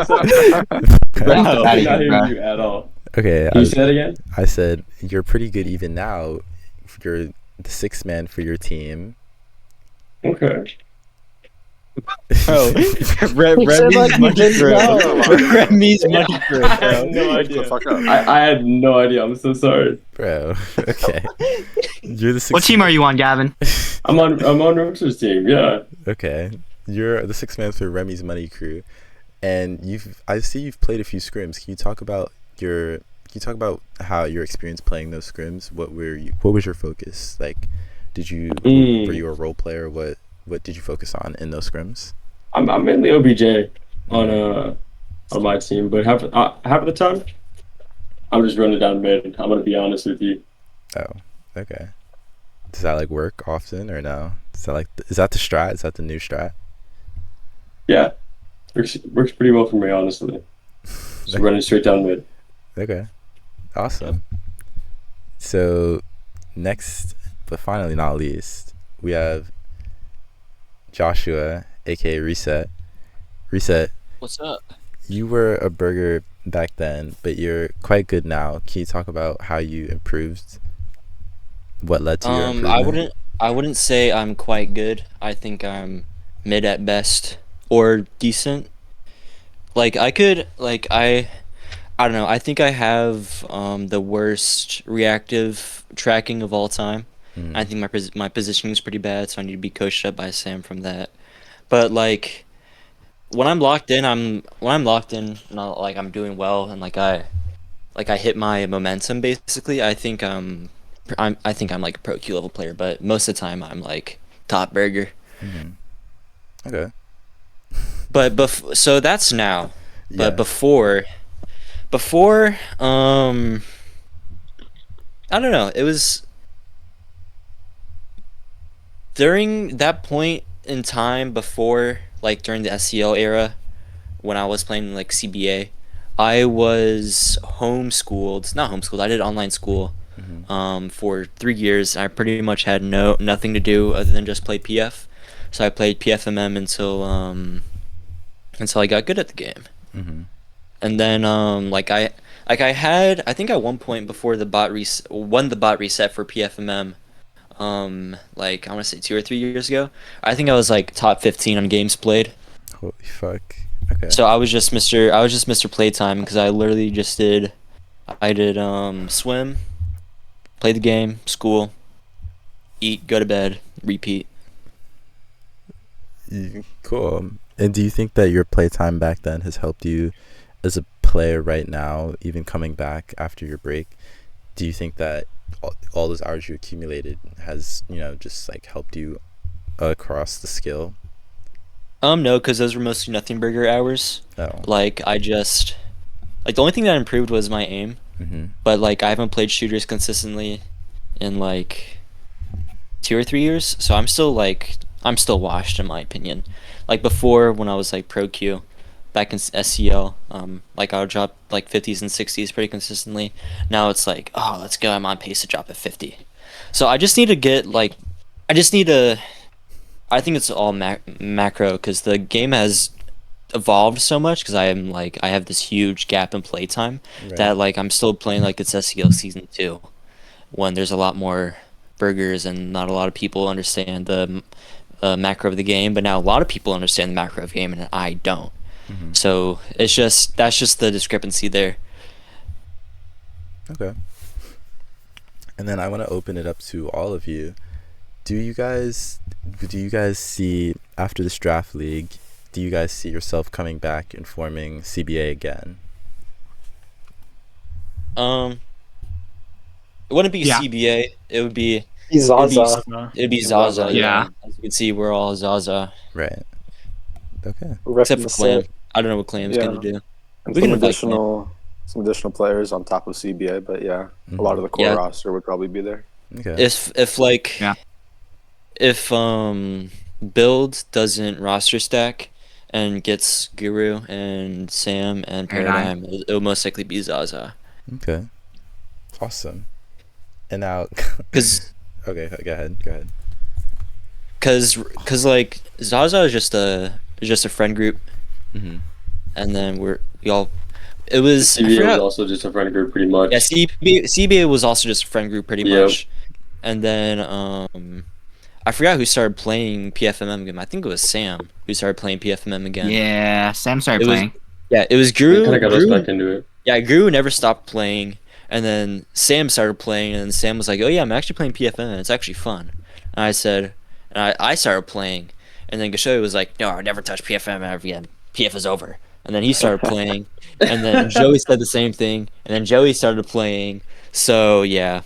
say? I could not hear you at all. Okay. Can you say that again? I said you're pretty good even now. You're the sixth man for your team. Okay. Bro, Remy's money for Remy's money for I had no idea. I had no idea. I'm so sorry. Bro, okay. You're the sixth. What team are you on, Gavin? I'm on Roach's team. Yeah. Okay. You're the sixth man for Remy's Money crew, and I see you've played a few scrims. Can you talk about how your experience playing those scrims? What was your focus? Like, were you a role player? What did you focus on in those scrims? I'm mainly OBJ on my team, but half of the time I'm just running down mid. I'm gonna be honest with you. Oh, okay. Does that like work often or no? Is that the strat? Is that the new strat? Yeah, works pretty well for me, honestly. Just running straight down mid. Okay, awesome. So next, but finally not least, we have Joshua, aka Reset. Reset. What's up? You were a burger back then, but you're quite good now. Can you talk about how you improved? What led to your improvement? I wouldn't say I'm quite good. I think I'm mid at best or decent. Like I don't know. I think I have the worst reactive tracking of all time. I think my positioning is pretty bad, so I need to be coached up by Sam from that. But like when I'm locked in, not like I'm doing well, and like I hit my momentum basically. I think I'm like a pro Q level player, but most of the time I'm like top burger. Okay. But so that's now. Yeah. But before I don't know. It was during that point in time before, like during the SCL era, when I was playing like CBA, I was not homeschooled. I did online school for 3 years. I pretty much had nothing to do other than just play PF. So I played pfmm until I got good at the game. And then I think at one point before the bot reset for pfmm, like I want to say 2 or 3 years ago, I think I was like top 15 on games played. Holy fuck. Okay. So I was just Mr. Playtime because I literally just did swim, play the game, school, eat, go to bed, repeat. Cool. And do you think that your playtime back then has helped you as a player right now, even coming back after your break? Do you think that all those hours you accumulated has, just like helped you across the skill? No, because those were mostly nothing burger hours. Oh. Like the only thing that improved was my aim. But like I haven't played shooters consistently in like 2 or 3 years, so I'm still washed in my opinion. Like before when I was like pro Q, back in SCL. Like I would drop like 50s and 60s pretty consistently. Now it's like, oh, let's go. I'm on pace to drop at 50. So I just need to get like, I just need to. I think it's all macro because the game has evolved so much because I have this huge gap in playtime that like I'm still playing like it's SCL season 2 when there's a lot more burgers and not a lot of people understand the macro of the game, but now a lot of people understand the macro of the game and I don't. So that's just the discrepancy there. Okay. And then I want to open it up to all of you. Do you guys see, after this draft league, do you guys see yourself coming back and forming CBA again? It wouldn't be CBA. It would be Zaza. It'd be Zaza. Yeah. As you can see, we're all Zaza. Right. Okay. Except for Clam. I don't know what Clam's gonna do. And We some can invite Clam. additional players on top of CBA, but yeah, a lot of the core roster would probably be there. Okay. If Build doesn't roster stack and gets Guru and Sam and Paradigm, it'll most likely be Zaza. Okay. Awesome. And now, Because okay, go ahead. Cause like Zaza is just a friend group, and then we all. It was CBA was also just a friend group, pretty much. Yeah, CBA was also just a friend group, pretty much. And then I forgot who started playing PFMM again. I think it was Sam who started playing PFMM again. Yeah, Sam started playing. It was Guru. Kind of got us back into it. Yeah, Guru never stopped playing, and then Sam started playing, and Sam was like, "Oh yeah, I'm actually playing PFM, and it's actually fun." And I said, and I started playing, and then Gashoy was like, "No, I'll never touch PFM ever again. PF is over." And then he started playing, and then Joey said the same thing, and then Joey started playing. So yeah.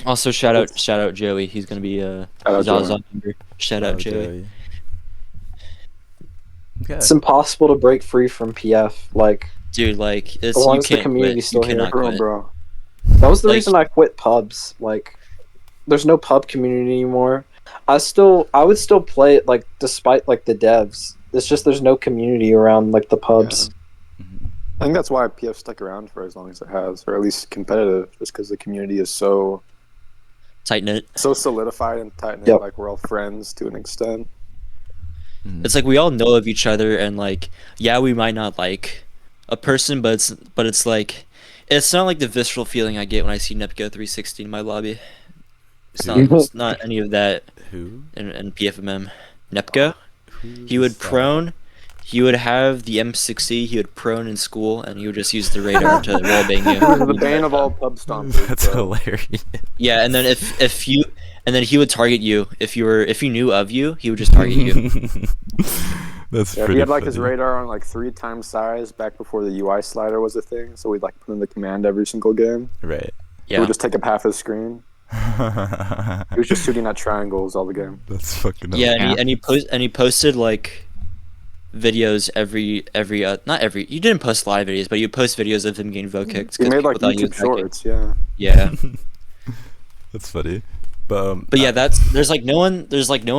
Also, shout out Joey. He's gonna be Zaza member. Shout out Joey. Okay. It's impossible to break free from PF. Like, dude, like it's as long you as the can't community's quit. still You here, cannot quit. bro. That was the Like- reason I quit pubs. Like, there's no pub community anymore. I would still play it, like, despite like the devs. It's just there's no community around like the pubs. I think that's why PF stuck around for as long as it has, or at least competitive, just because the community is so Tight knit. so solidified and tight knit. Yep. Like we're all friends to an extent. It's like we all know of each other, and like we might not like a person, but it's like it's not like the visceral feeling I get when I see Nepco 360 in my lobby. It's not any of that. Who? In PFMM, Nepco. He would prone. He would have the M60. He would prone in school, and he would just use the radar to wallbang you. The bane of all pub stompers. That's bro. hilarious. Yeah, and then if you, and then he would target you if he knew of you, he would just target you. That's Yeah, pretty he had like funny. his radar on like 3 times size back before the UI slider was a thing, so we'd like put in the command every single game. Right. He Yeah. would just take up half his screen. He was just shooting at triangles all the game. That's fucking Yeah, hilarious. and he posted like videos every not every. You didn't post live videos, but you post videos of him getting vote kicked. He 'cause made people like thought he was YouTube hacking. shorts, yeah. Yeah. That's funny. But But yeah, there's no one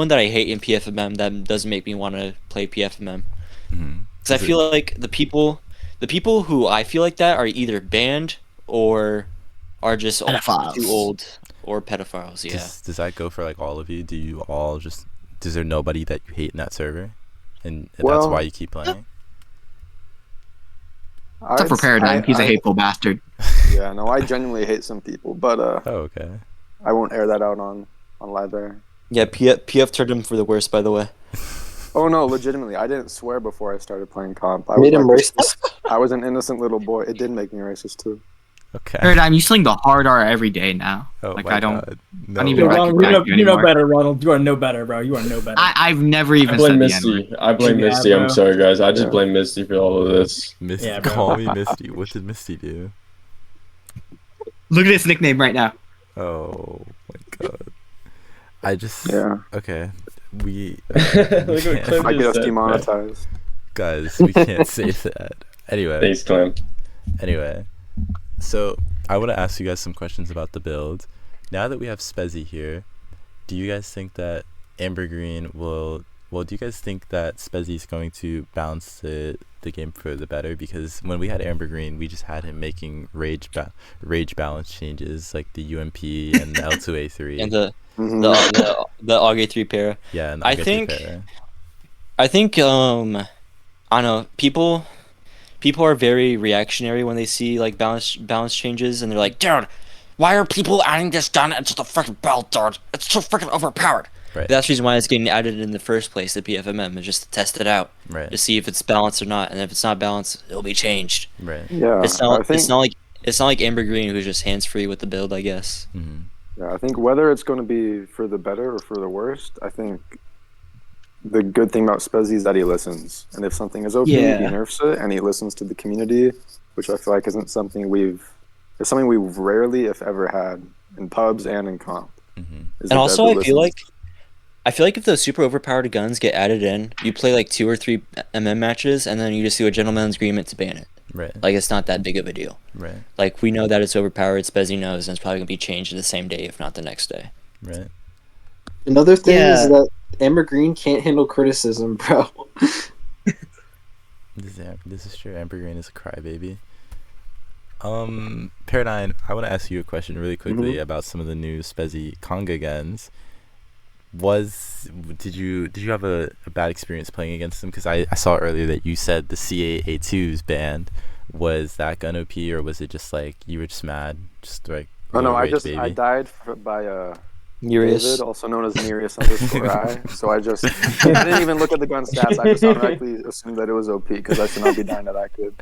that I hate in PFMM that doesn't make me want to play PFMM. Because I feel like the people who I feel like that are either banned or are just Pedophiles. too old or pedophiles. Yeah. Does that go for like all of you? Do you all just? Is there nobody that you hate in that server, and that's Well, why you keep playing? Except for Paradigm, he's a hateful bastard. Yeah, no, I genuinely hate some people, but Oh, okay. I won't air that out on live air. Yeah. PF turned him for the worst, by the way. Oh no, legitimately, I didn't swear before I started playing comp. I Made was him like- racist. I was an innocent little boy. It did make me racist too. Okay. Paradigm, you sling the hard R every day now. Oh Like, my I don't- God. I don't No. even Ronald, recognize you you know anymore. better, Ronald. You are no better, bro. You are no better. I've never even I blame said the N-word. Misty. I blame Yeah, Misty. I'm bro. sorry, guys. I just Yeah. blame Misty for all of this. Misty, Yeah, bro. call me Misty. What did Misty do? Look at his nickname right now. Oh my God. I just. Yeah, Okay. We. Look what we Clem can't, I get us said, demonetized. guys, we can't say that. Anyway. Thanks, Clem. Anyway, so I want to ask you guys some questions about the build. Now that we have Spezzy here, do you guys think that Amber Green will? Well, do you guys think that Spezzy is going to bounce it the game for the better, because when we had Amber Green, we just had him making rage balance changes like the UMP and the L2A3 And the Mhm. the AUG 3 para. yeah, and the I Aga think 3 I think I don't know, people are very reactionary when they see like balance changes, and they're like, dude, why are people adding this gun into the freaking belt, dude? It's so freaking overpowered. Right. That's the reason why it's getting added in the first place, the pfmm, is just to test it out, Right. to see if it's balanced or not, and if it's not balanced, it'll be changed. Right. Yeah, It's not I think it's not like Amber Green, who's just hands free with the build, I guess. Mm-hmm. yeah, I think whether it's going to be for the better or for the worst, I think the good thing about Spezzy is that he listens, and if something is OP, Yeah. he nerfs it, and he listens to the community, which I feel like isn't something it's something we've rarely, if ever, had in pubs and in comp. Mm-hmm. Is And a also, dev that I feel listens. like if those super overpowered guns get added in, you play like 2 or 3 matches, and then you just do a gentleman's agreement to ban it. Right. Like, it's not that big of a deal. Right. Like, we know that it's overpowered, Spezzy knows, and it's probably gonna be changed the same day, if not the next day. Right. Another thing Yeah. is that Amber Green can't handle criticism, bro. This is true. Amber Green is a crybaby. Paradigm, I want to ask you a question really quickly about some of the new Spezzy Conga guns. Did you have a bad experience playing against them? Because I saw earlier that you said the CA-A2's banned. Was that gun OP, or was it just like you were just mad, just like Oh no, rage I baby? died by Nereus. David, also known as Nereus_I. So I didn't even look at the gun stats. I just automatically assumed that it was OP because I should not be dying to that kid.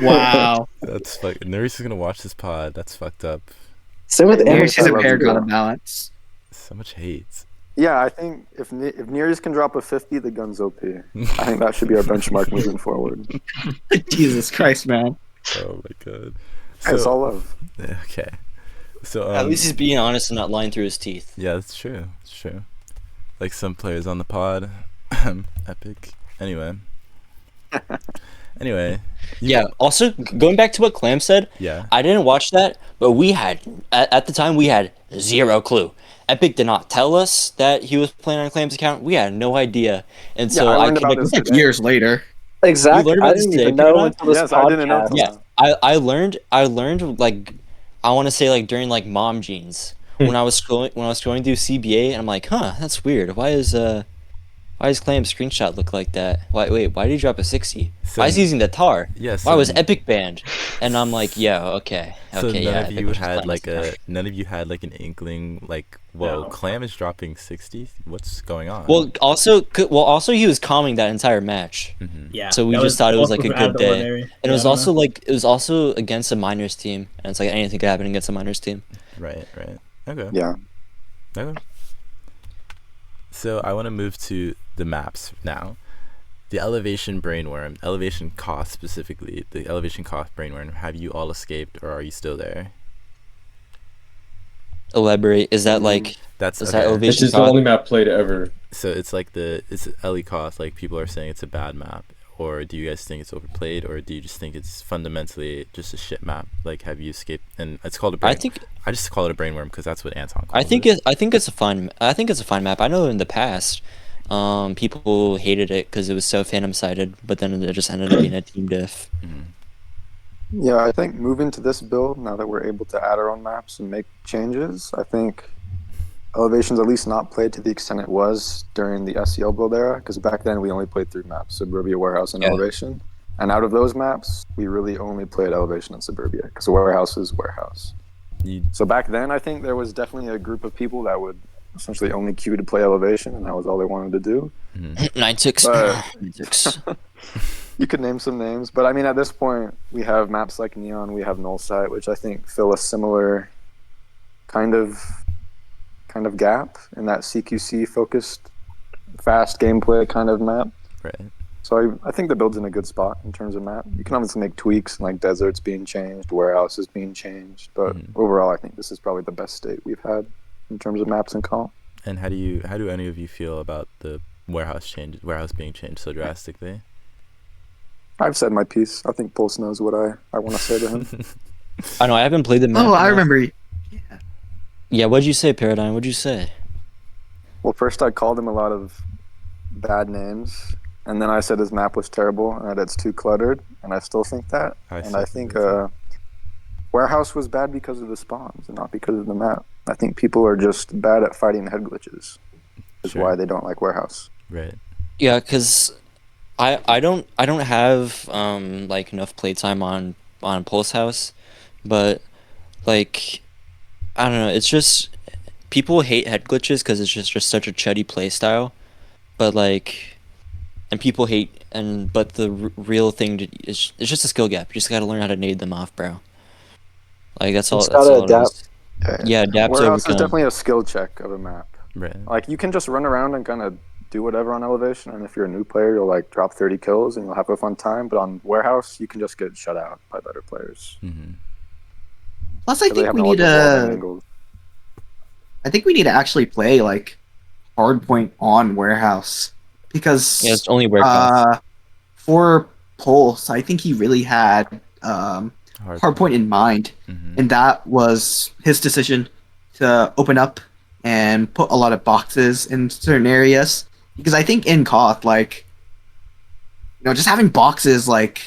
Wow. That's fucking. Nereus is gonna watch this pod. That's fucked up. Same with Amber. Here's his I love paragon to of balance. So much hate. Yeah, I think if Nereus can drop a 50, the gun's OP. I think that should be our benchmark moving forward. Jesus Christ, man. Oh my god. It's all love. Okay. So At least he's being honest and not lying through his teeth. yeah, that's true. It's true. Like some players on the pod. Epic. Anyway. Yeah. Also, going back to what Clam said, Yeah. I didn't watch that, but we had at the time we had zero clue. Epic did not tell us that he was playing on Clam's account. We had no idea, and so I I learned about connected. this Like today. years later. Exactly. You learned I about this didn't even today, know Paradigm? until this Yes, podcast. I didn't know until Yeah, I learned like, I want to say like during like mom jeans when I was going through CBA, and I'm like, huh, that's weird. Why does Clam's screenshot look like that? Why did he drop a 60? So- Why is he using the tar? Yeah, Why was so- Epic banned? And I'm like, yeah, okay, So yeah. none of Epic you was just had playing like his account. none of you had like an inkling like, whoa, No. Clam is dropping 60? What's going on? Well, also he was calming that entire match, Mhm. Yeah. so we that just thought it was like a also out of good the day. ordinary. And Yeah, it was I don't also know. like it was also against a minors team, and it's like anything could happen against a minors team. Right. Okay. Yeah. Okay. So I want to move to the maps now. The Elevation Brainworm, Elevation Cost specifically, the Elevation Cost Brainworm, have you all escaped or are you still there? Elaborate. Is that like That's is okay. that It's elevation? just the only map played ever. So it's like it's Ellie Cost, like people are saying it's a bad map, or do you guys think it's overplayed, or do you just think it's fundamentally just a shit map? Like, have you escaped? And it's called a brain. I just call it a brainworm because that's what Anton calls I think it. I think it's a fun map. I know in the past, people hated it because it was so phantom sided, but then it just ended up being a team diff. Mhm. Yeah, I think moving to this build, now that we're able to add our own maps and make changes, I think Elevation's at least not played to the extent it was during the SCL build era, because back then we only played 3 maps, Suburbia, Warehouse, and Yeah. Elevation. And out of those maps, we really only played Elevation and Suburbia, because Warehouse is Warehouse. You- So back then, I think there was definitely a group of people that would essentially only queue to play Elevation, and that was all they wanted to do. mhm. 9-6. But- 9-6. You could name some names, but I mean, at this point, we have maps like Neon, we have Nullsight, which I think fill a similar kind of gap in that CQC focused, fast gameplay kind of map. Right. So I think the build's in a good spot in terms of map. You can obviously make tweaks, like deserts being changed, warehouses being changed, but overall, I think this is probably the best state we've had in terms of maps and comp. And how do any of you feel about the warehouse being changed so drastically? I've said my piece. I think Pulse knows what I want to say to him. I know I haven't played the map. Oh, I enough. remember. Yeah, what'd you say, Paradigm? What'd you say? Well, first I called him a lot of bad names, and then I said his map was terrible and that it's too cluttered, and I still think that. I think Warehouse was bad because of the spawns and not because of the map. I think people are just bad at fighting head glitches. Is why they don't like Warehouse. Right. Yeah, because I don't have like enough playtime on Pulse House, but like I don't know. It's just people hate head glitches because it's just such a chuddy play style, but like, and people hate but the real thing is it's just a skill gap. You just gotta learn how to nade them off, bro. Like that's all. It's That's gotta all it adapt. is. Yeah, adapt to Warehouse is overcome. definitely a skill check of a map. Right. Like you can just run around and kind of do whatever on elevation, and if you're a new player, you'll like drop 30 kills and you'll have a fun time. But on Warehouse, you can just get shut out by better players. Mm-hmm. Plus, I think we need to. I think we need to actually play like hardpoint on Warehouse because it's only Warehouse. For Pulse, I think he really had hardpoint in mind, and that was his decision to open up and put a lot of boxes in certain areas. Because I think in Koth, like, just having boxes like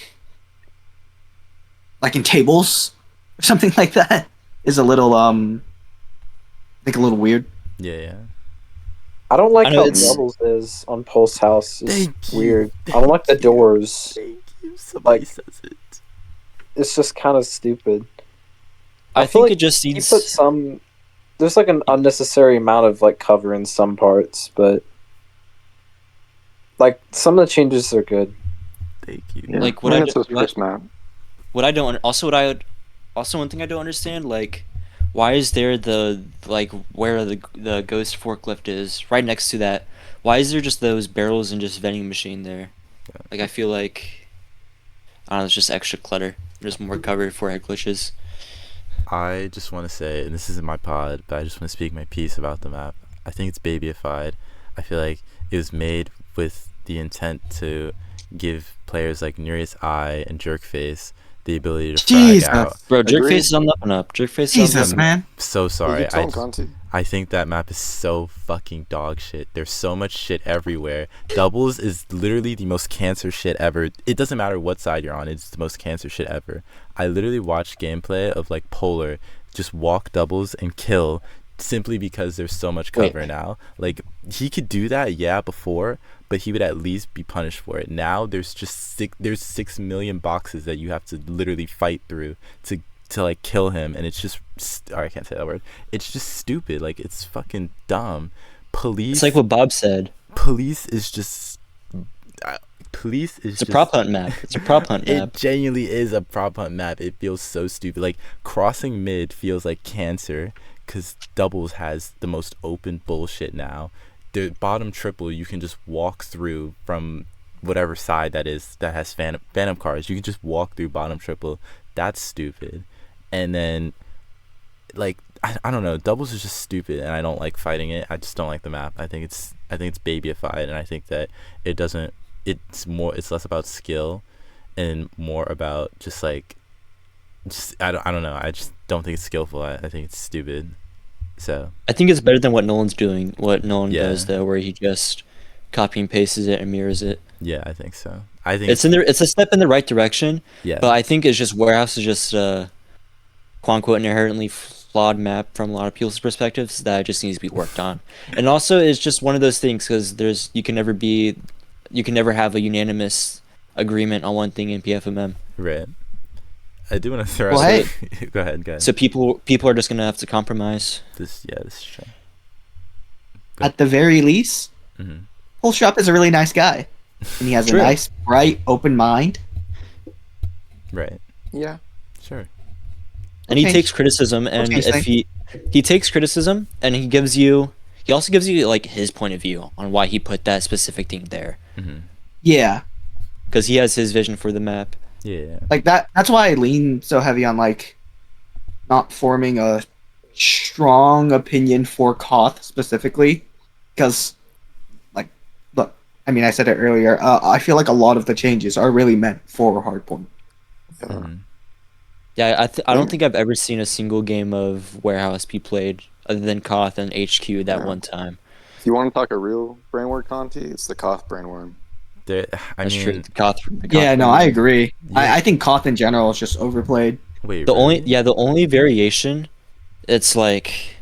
in tables or something like that is a little I think a little weird. Yeah. I don't like how Doubles is on Pulse House. It's weird. I don't like the doors. Somebody says it. It's just kind of stupid. I think it just needs. He put some. There's like an unnecessary amount of like cover in some parts, but like some of the changes are good. Thank you. Yeah. Like what I don't. Also one thing I don't understand, like, why is there the like where the ghost forklift is right next to that? Why is there just those barrels and just vending machine there? Like I feel like I don't know, it's just extra clutter. There's more cover for head glitches. I just want to say, and this isn't my pod, but I just want to speak my piece about the map. I think it's babyified. I feel like it was made with the intent to give players like Nereus Eye and Jerkface the ability to frag out. Bro, Jerkface is on the up and up. Jerkface is on the up. Man. So sorry. I think that map is so fucking dog shit. There's so much shit everywhere. Doubles is literally the most cancer shit ever. It doesn't matter what side you're on. It's the most cancer shit ever. I literally watched gameplay of like Polar just walk doubles and kill simply because there's so much cover now. Like he could do that, before, but he would at least be punished for it. Now there's just 6 million boxes that you have to literally fight through to like kill him, and it's just I can't say that word. It's just stupid. Like it's fucking dumb. Police. It's like what Bob said. Police is just. It's a prop hunt map. It's a prop hunt map. It genuinely is a prop hunt map. It feels so stupid. Like crossing mid feels like cancer because Doubles has the most open bullshit now. The bottom triple you can just walk through from whatever side that is that has phantom cars. You can just walk through bottom triple. That's stupid. And then, like, I don't know. Doubles is just stupid, and I don't like fighting it. I just don't like the map. I think it's babyified, and I think that it doesn't. It's less about skill, and more about just I don't know. I just don't think it's skillful. I think it's stupid. So I think it's better than what Nolan's doing. What Nolan does though, where he just copy and pastes it and mirrors it. Yeah, I think so. I think it's a step in the right direction. Yeah, but I think it's just Warehouse is just quote unquote inherently flawed map from a lot of people's perspectives that just needs to be worked on. And also it's just one of those things because you can never have a unanimous agreement on one thing in pfmm. Right. I do want to throw out. Hey. Go ahead. So people are just gonna have to compromise. This is true. At the very least, Pulse Shop is a really nice guy, and he has a nice, bright, open mind. Right. Yeah. Sure. And he takes criticism, and if he takes criticism, and he also gives you like his point of view on why he put that specific thing there. Yeah. Because he has his vision for the map. Yeah. Like that's why I lean so heavy on like not forming a strong opinion for Koth specifically, because like look, I mean I said it earlier. I feel like a lot of the changes are really meant for hardpoint. Yeah, I don't think I've ever seen a single game of Warehouse be played other than Koth and HQ that one time. If you want to talk a real brainworm, Conti, it's the Koth brainworm. I That's true. mean, Yeah, no, I agree. Yeah. I think Koth in general is just overplayed. wait, The really? the only variation, it's like,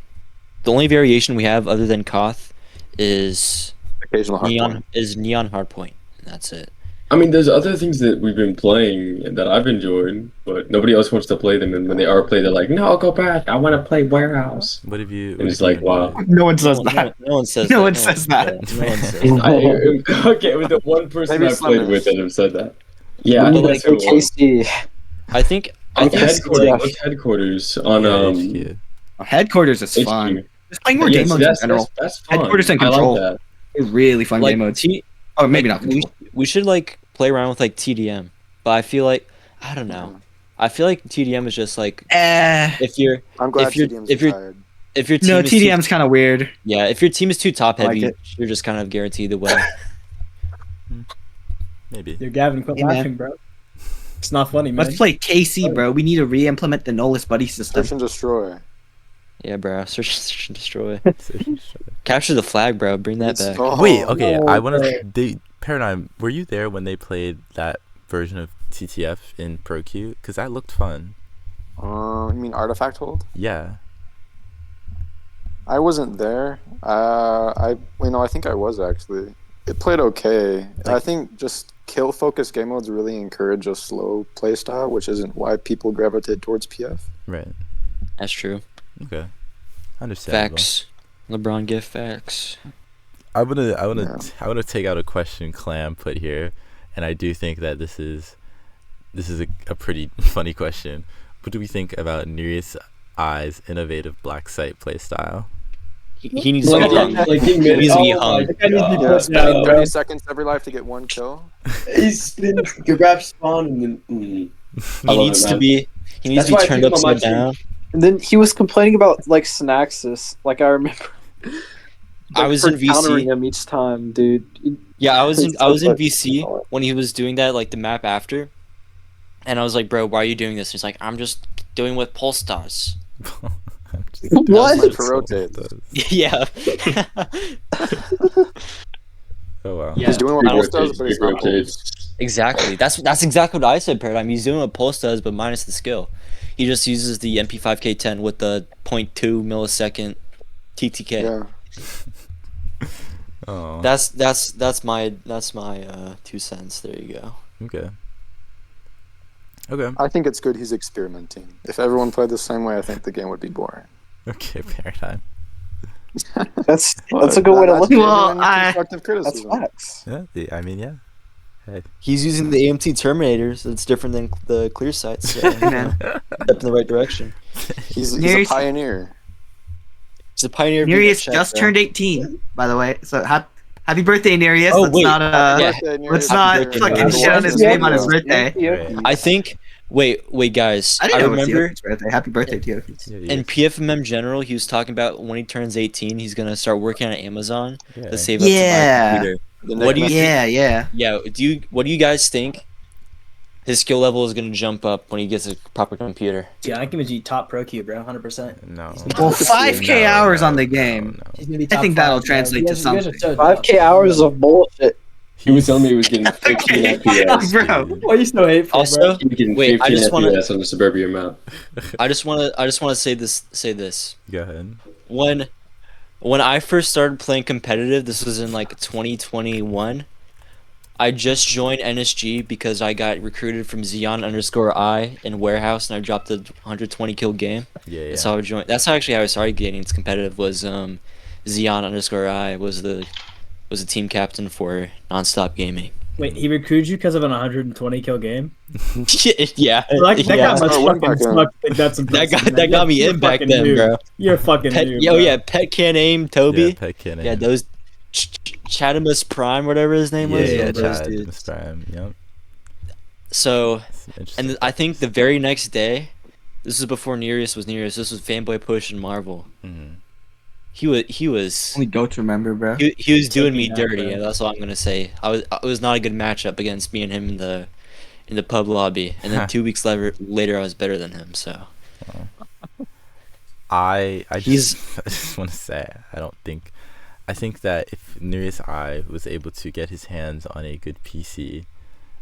the only variation we have other than Koth is Occasional hardpoint. Neon Hardpoint. And that's it. I mean, there's other things that we've been playing that I've enjoyed, but nobody else wants to play them. And when they are played, they're like, "No, go back. I want to play Warehouse." What have you? And it's like, wow. No one says that. No one says No that. one says that. No one says that. Okay, with the one person Maybe I played Slimmers. with that have said that. Yeah, I I think mean, that's like who it was. KC. I think What's headquarters? yeah. What's headquarters on HQ. Headquarters is HQ? fun. Just playing more Yeah, game see, modes in that's general. that's fun. Headquarters and I Control. like that. It's really fun like game modes. Oh, maybe not we, Control. we should like play around with like TDM, but I feel like, I don't know. I feel like TDM is just like, if you're I'm glad if you're TDM's if you're retired. if your team No, is too, TDM's kind of weird. yeah, if your team is too top I like heavy, it. you're just kind of guaranteed to win. Maybe. Dude, Gavin, quit Hey, man. laughing, bro. It's not funny, man. Let's play KC, bro. We need to re-implement the Nolus buddy system. Search and destroy. Yeah, bro. Search and destroy. Capture the flag, bro. Bring that back. Oh, Wait, okay. no, I want bro. to. Paradigm. Were you there when they played that version of TTF in Pro Q? Because that looked fun. You mean Artifact Hold? Yeah. I wasn't there. I think I was actually. It played okay. I think just kill focused game modes really encourage a slow play style, which isn't why people gravitate towards PF. Right. That's true. Okay. Understandable. Facts. LeBron give facts. I wanna take out a question Clam put here, and I do think that this is a pretty funny question. What do we think about Nereus I's innovative black site play style? He needs to be hung. he He needs to be hung. Spending 30 seconds every life to get one kill. He's grab spawn and then. He needs to be turned upside down. And then he was complaining about like Snaxis. Like I remember. I was for in VC. countering him each time, dude. Yeah, I was in Like- VC when he was doing that, like the map after, and I was like, "Bro, why are you doing this?" He's like, "I'm just doing with pulse stars." What? For rotate. Yeah. Oh wow. Yeah. He's doing what I Pulse don't- does, but he's not Pulse. Exactly. That's exactly what I said, Paradigm. He's doing what Pulse does, but minus the skill. He just uses the MP5K10 with the 0.2 millisecond TTK. Yeah. Oh. That's my 2 cents. There you go. Okay. Okay. I think it's good he's experimenting. If everyone played the same way, I think the game would be boring. Okay. Paradigm. That's a good way to look at it. Well, constructive That's criticism. facts. Yeah. I mean, yeah. Hey. He's using the AMT Terminators. It's different than the clear sights. So, Man. step in the right direction. He's a Nereus- pioneer. He's a pioneer. of Nereus being a just check, turned 18, by the way. So happy birthday, Nereus. Oh, let's wait. not Yeah. let's Happy not birthday, fucking Nereus. shit on his name on his birthday. Right. I think. Wait, guys. I I, didn't know it was remember Theophil's birthday. Happy birthday, Theo. Yeah, in PFMM general, he was talking about when he turns 18, he's gonna start working on Amazon Yeah. to save up to buy a Yeah. computer. The What do you Nick think? Yeah. Yeah. What do you guys think? His skill level is gonna jump up when he gets a proper computer. Yeah, I can be top pro Q, bro, 100%. No. Well, 5K hours on the no, game. no. He's gonna be I top think that'll 5, bro. translate You to guys- you guys something. are so dumb. 5K hours of bullshit. He was telling me he was getting 15 FPS. Bro. dude. Why are you so hateful, Also, bro? He was getting wait, I 15 just wanna- FPS on the Suburbia map. I just wanna say this. Go ahead. When I first started playing competitive, this was in like 2021. I just joined NSG because I got recruited from Xeon_I in Warehouse, and I dropped a 120 kill game. Yeah. That's how I joined. That's actually how I started getting into competitive. Was Xeon_I was the team captain for Nonstop Gaming. Wait, he recruited you because of an 120 kill game? Yeah, That yeah. guy must Oh, fucking back then. suck. Think that's That impressive, got man. me You're in back fucking then, noob. bro. You're a fucking Pet, noob, yo, bro. yeah, Pet Can't Aim, Toby. Yeah, Pet Cannon. Yeah, those Chatimus Prime, whatever his name was. Yeah, those Chad, dudes. Mr. Prime. Yep. So, That's interesting. and I think the very next day, this is before Nereus was Nereus. This was Fanboy Push and Marvel. Mhm. He was Only goats remember, bro. he was doing me Taking out, dirty. bro. Yeah, that's all I'm gonna say. It was not a good matchup against me and him in the pub lobby. And then 2 weeks later, I was better than him. So I He's- just I just want to say I I think that if Nereus I was able to get his hands on a good PC,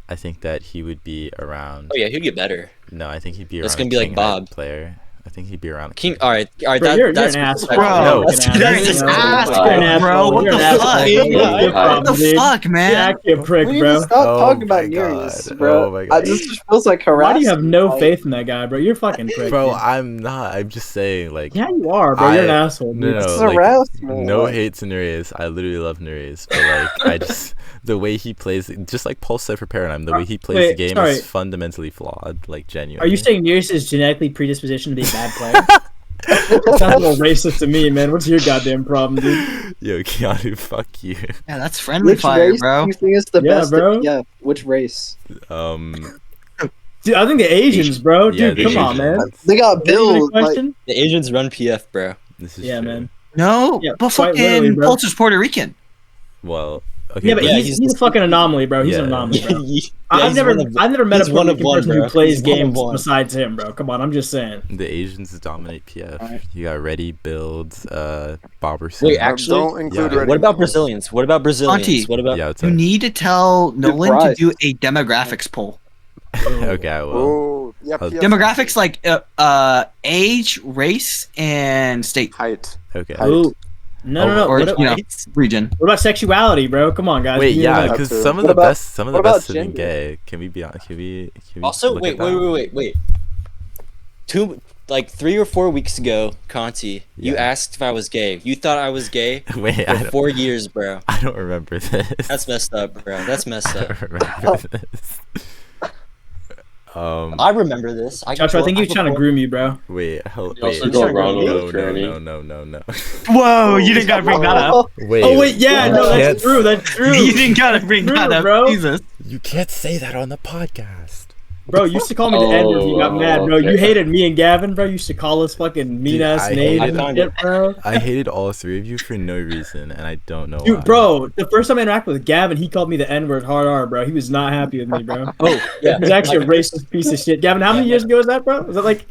I think that he would be around. Oh yeah, he'd get better. No, I think he'd be That's around. gonna be like Bob. Player. I think he'd be around. King. All right. Bro, That's you're an asshole. Bro, That's you're an asshole, bro. What the fuck? What the fuck, man? You're actually a prick, We need bro. to stop Oh talking about my Nereus, God. bro. Oh my God. This just feels like harassment. Why do you have no like, faith in that guy, bro? You're a fucking prick. Bro, dude. I'm not. I'm just saying, like. Yeah, you are, bro. You're an asshole, dude. No, This is like, harassment. no like- hate to Nereus. I literally love Nereus, but like, I just the way he plays, just like Pulse said for Paradigm, the way he plays Wait, the game sorry. is fundamentally flawed. Like, genuinely. Are you saying Nereus is genetically predispositioned to be a bad player? It sounds a little racist to me, man. What's your goddamn problem, dude? Yo, Keanu, fuck you. Yeah, that's friendly Which fire, race bro. do you think is the Yeah, best? bro. Yeah, which race? Dude, I think the Asians, bro. Yeah, Dude, the come on, man. Asians. They got Is that even a Bill. Like, question? The Asians run PF, bro. This is Yeah, true. man. No, Yeah, but quite literally, fucking bro. Pulse is Puerto Rican. Well, okay. Yeah, but Yeah, he's a fucking anomaly, bro. He's an Yeah. anomaly, bro. Yeah, I've he's never one of- met he's a one Puerto of Rican one, person bro. who plays He's one of games one. besides him, bro. Come on, I'm just saying. the Asians dominate PF. Alright. You got Ready, Builds, Bobberson. Wait, actually, don't include yeah. Reddit. What about Brazilians? What about Brazilians? Auntie. What about? Yeah, it's You need to tell Nolan to Christ. do a demographics poll. okay, I will. Oh, yeah. I'll- PF Demographics like age, race, and state, height. Okay. Ooh. No. or What, you know, region. what about sexuality, bro? Come on, guys. Wait, Give me yeah, that. because too. some of What the about- best, some of the what about best have been gender? gay. Can we be on? Can we Also, look wait. at that? 3 or 4 weeks ago, Conti, you Yeah. asked if I was gay. You thought I was gay Wait, for 4 years, bro. I don't remember this. That's messed up, bro. That's messed I up. don't remember this. I remember this. Chacho, I think he's trying to groom you, bro. Wait, You wait. also go around with No, a tranny. no. Whoa, you didn't gotta bring that up. Wait. Oh wait, yeah, no, you that's can't- true. That's true. You didn't gotta bring True, that up, bro. Jesus. You can't say that on the podcast. Bro, you used to call me the N-word. You got mad, bro. You okay. hated me and Gavin, bro. You used to call us fucking mean ass I names hated- and shit, bro. I hated all three of you for no reason, and I don't know why. Dude, bro, the first time I interacted with Gavin, he called me the N-word hard R, bro. He was not happy with me, bro. Oh, yeah. He's actually a racist piece of shit. Gavin, how many years ago was that, bro? Was that like,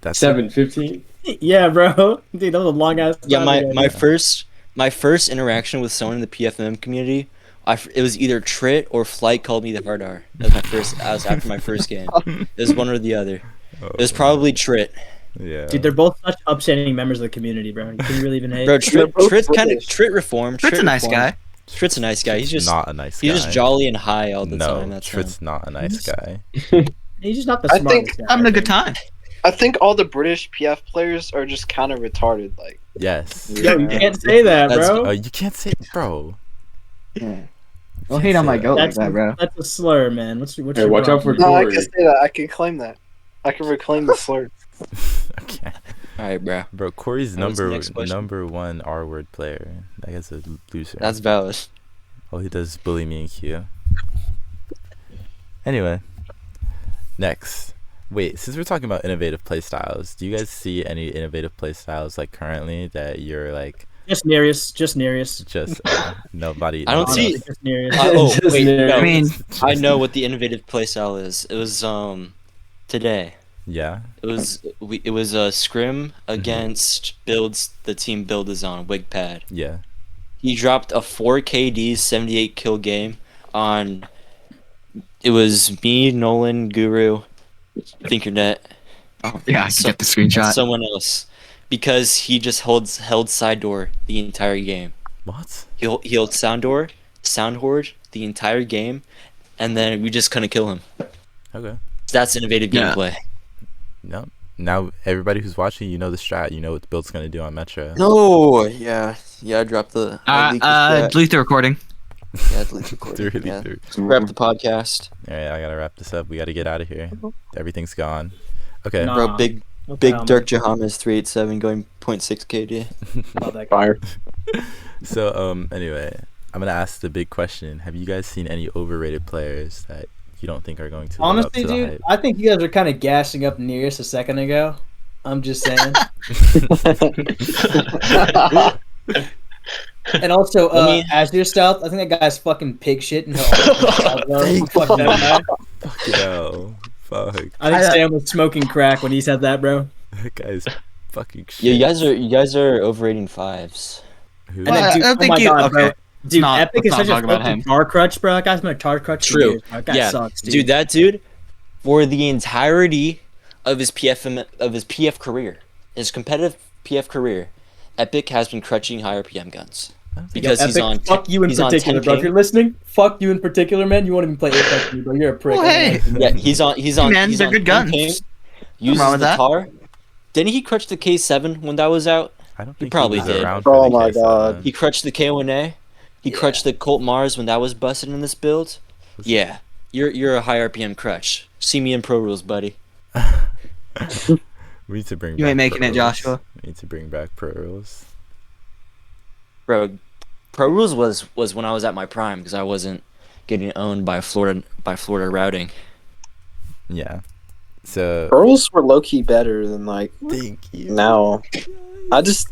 That's 7:15. yeah, bro? Dude, that was a long ass. Yeah, time ago. my first interaction with someone in the PFM community, it was either Trit or Flight called me the hard R. That was my first. That was after my first game. It was one or the other. It was probably Trit. Yeah. Dude, they're both such upstanding members of the community, bro. You can really even hate. Bro, They're both British. Trit reformed. Trit's a nice guy. Trit's a nice guy. He's just not a nice guy. he's just jolly and high all the No, time. That's Trit's not a nice guy. He's just not the I smartest think guy. Having a good time. I think all the British PF players are just kind of retarded. Like, Yes. Yo, you can't say that, That's- bro. You can't say, bro. Don't hate on my goat like That's that, bro. that's a slur, man. What's Hey, your watch out for problem? no, I Corey. can say that. I can claim that. I can reclaim the slur. Okay. all right, bro. Bro, Corey's That was the next question. number one R word player. That guy's a loser. That's valid. All he does is bully me and Q. Anyway, next. Wait, since we're talking about innovative playstyles, do you guys see any innovative playstyles like currently that you're like Just Nereus. Just Nereus. just nobody? I don't nobody see- else? Just Nereus. Just wait, there. no. I mean, I know what the innovative playstyle is. It was today. Yeah. It was a scrim against builds the team build is on Wigpad. Yeah. He dropped a 4 KD 78 kill game on. It was me, Nolan, Guru, Thinkernet, oh, yeah, I can So- get the screenshot. someone else, because he just held side door the entire game. What? He held sound horde the entire game, and then we just couldn't kill him. Okay. That's innovative Yeah. gameplay. No. Now everybody who's watching, you know the strat. You know what the build's gonna do on Metro. No, yeah, I dropped the. I leaked the strat. Delete the recording. Yeah, delete the recording. Really Yeah. through. Wrap the podcast, All right, I gotta wrap this up. We gotta get out of here. Everything's gone. Okay. Nah. bro. Big What the hell, Dirk Jahamas 387 going 0.6 KD. man? Love that guy. Fire. So anyway, I'm gonna ask the big question. Have you guys seen any overrated players that you don't think are going to live up Honestly, to the dude, hype? I think you guys are kind of gassing up Nereus a second ago. I'm just saying. And also, Azure Stealth, I think that guy's fucking pig shit. And Fuck that guy. Fuck no. Fuck. I think Sam was smoking crack when he said that, bro. That guy's fucking shit. Yeah, you guys are overrating fives. Who? And then, Well, dude, I don't oh think my you. god, bro. Okay. Dude, not- Epic let's is not such a talk about fucking him. tar crutch, bro. That guy's been a tar crutch for True. years, bro. That guy Yeah, sucks, dude. dude, that dude, for the entirety of his PF career, his competitive PF career, Epic has been crutching higher PM guns because Yo, he's Epic, on. fuck you in he's on particular, 10 bro. If ping. you're listening, fuck you in particular, man. You won't even play Apex with me, bro. You're a prick. Well, I don't hey. like you, Yeah, man. he's on. He's Hey, on. man, he's they're on good 10 guns. ping, wrong uses with the that. tar. Didn't he crutch the K7 when that was out? I don't He think probably was did. around for Oh the my K7. God. He crutched the K1A. He Yeah. crutched the Colt Mars when that was busted in this build. Yeah, you're a high RPM crutch. See me in Pro Rules, buddy. We need to bring. You back ain't making Pro it, Rules. Joshua. We need to bring back Pro Rules. Bro, Pro Rules was when I was at my prime because I wasn't getting owned by Florida routing. Yeah. So Girls were low key better than like thank you. now. I just,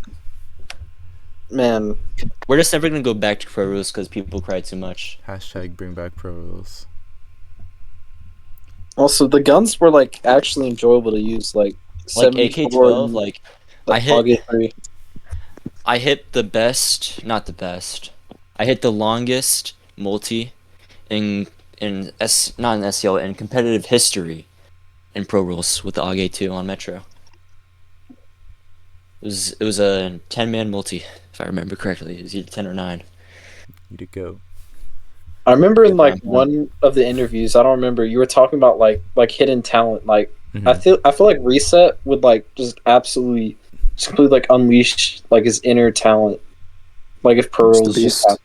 man, We're just never gonna go back to Pro Rules because people cry too much. Hashtag bring back Pro Rules. also the guns were like actually enjoyable to use, like Like 74 AK-12, and like the I hit AUG-3. I hit the best, not the best. I hit the longest multi in not in SCL in competitive history in Pro Rules with the AUG-2 on Metro. It was a 10-man multi if I remember correctly. It was either 10 or 9. You to go. I remember in Good like round, man. one of the interviews, I don't remember, you were talking about like hidden talent. Like Mhm. I feel like Reset would like just completely like unleash like his inner talent. Like if Pro Just a Rules just beast.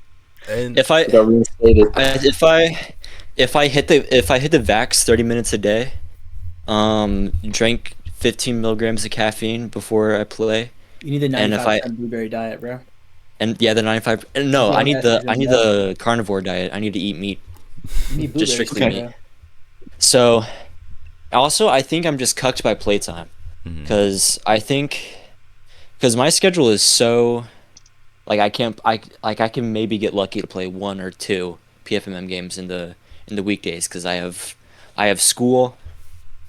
And If I got reinstated. if I hit the Vax 30 minutes a day, drank 15 milligrams of caffeine before I play, You need the And if 95% blueberry diet, bro. and yeah, the 95. No, Yeah, I need that's the carnivore diet. I need to eat meat. You need Just blueberries, strictly too, meat. bro. So, also I think I'm just cucked by playtime Mhm. because my schedule is so like I can maybe get lucky to play 1 or 2 PFMM games in the weekdays because I have school,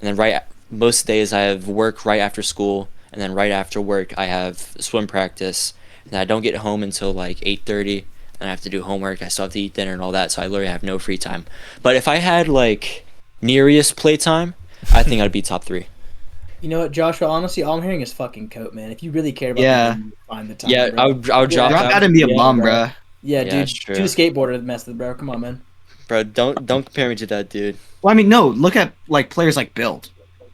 and then most days I have work right after school, and then right after work I have swim practice, and I don't get home until like 8:30, and I have to do homework. I still have to eat dinner and all that, so I literally have no free time. But if I had like Nereus playtime, I think I'd be top 3. You know what, Joshua? Honestly, all I'm hearing is fucking coat, man. If you really cared about Yeah. the game, you'd find the time. Yeah, bro. I would drop Drop out. out and be a Yeah, bum, bro. bruh. Yeah, Yeah, dude. it's true. Two skateboarder messed with, bro. Come on, man. Bro, don't compare me to that dude. Well, I mean, no. Look at like players like Build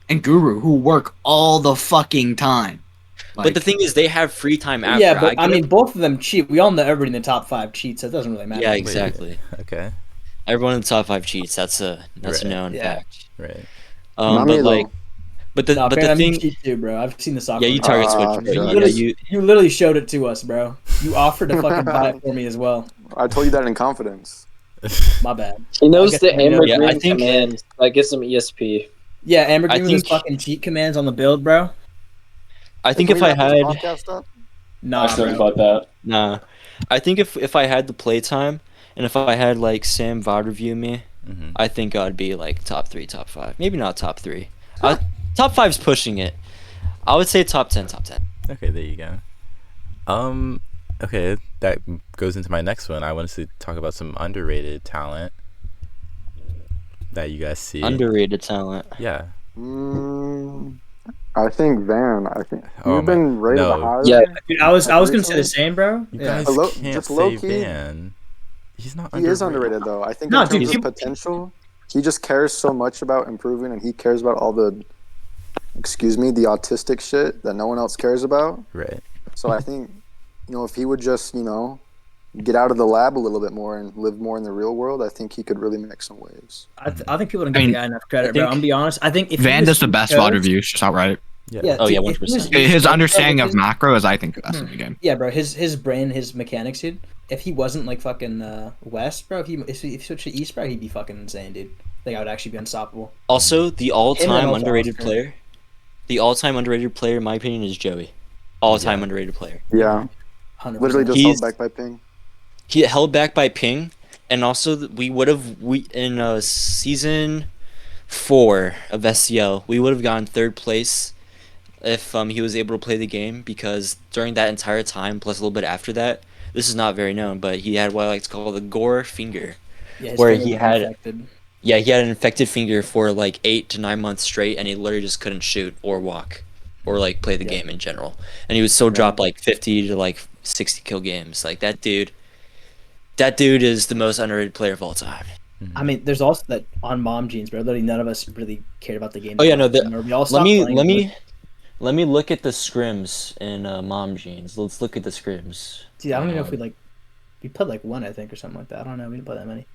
and Guru who work all the fucking time. But the thing is, they have free time after. Yeah, but I get mean, up- both of them cheat. We all know everybody in the top 5 cheats, so it doesn't really matter. yeah, Wait, exactly. Okay. Everyone in the top 5 cheats. That's a Right. known Yeah. fact. Right. Not But me, like, though. but the No, but the apparently I thing, cheat too, bro. I've seen the soccer. yeah, you bro. target Ah, switch, bro. shut You up. Yeah, literally, you literally showed it to us, bro. You offered to fucking buy it for me as well. I told you that in confidence. My bad. He knows I guess the I know. Amber Yeah, I Green think- command that gives him ESP. Yeah, Amber I Green with his think- fucking cheat commands on the build, bro. I think Can if we I wrap this had podcast up? Nah, bro. about that. nah, I think if I had the playtime and if I had like Sam VOD review me, Mhm. I think I'd be like top 3, top 5. Maybe not top 3. Top 5's pushing it. I would say top 10, top 10. Okay, there you go. Okay, that goes into my next one. I wanted to talk about some underrated talent that you guys see. Underrated talent. Yeah. I think Van. I think Oh you've my- been rated no. higher. Yeah. Dude, I was gonna say Recently? the same, bro. You Yeah. guys Low- can't just say low-key, Van. He's not He is underrated, though. I think No, in dude, terms he- of potential, he just cares so much about improving, and he cares about all the, the autistic shit that no one else cares about. Right. So I think, if he would just, get out of the lab a little bit more and live more in the real world, I think he could really make some waves. I think people don't I give mean, the guy enough credit, I bro. think- I'm gonna be honest. I think if he Van was does the East best Coast- VOD reviews, just outright. Yeah. Yeah, Oh, dude, yeah, if he was 100%. East His Coast, understanding bro, of macro is, I think, the best in the game. Yeah, bro. His brain, his mechanics, dude. If he wasn't like fucking West, bro. If he switched to East, bro, he'd be fucking insane, dude. I think I would actually be unstoppable. Also, the all-time Mo underrated Foster. player. The all-time underrated player, in my opinion, is Joey. All-time underrated player. Yeah, 100%. literally just He's- held back by ping. He held back by ping, and also we in season 4 of SCL we would have gotten 3rd place if he was able to play the game, because during that entire time plus a little bit after that this is not very known, but he had what I like to call the gore finger. Yeah, his Where finger he was had- infected. Yeah, he had an infected finger for like 8 to 9 months straight, and he literally just couldn't shoot or walk, or like play the Yeah. game in general. And he would still drop like 50 to like 60 kill games. Like that dude is the most underrated player of all time. I mean, there's also that on Mom Jeans, bro. Literally, none of us really cared about the game. Oh, yeah, no, we all Let stopped me playing. let me look at the scrims in Mom Jeans. Let's look at the scrims. Dude, I don't even know if we put like one, I think, or something like that. I don't know. We didn't play that many.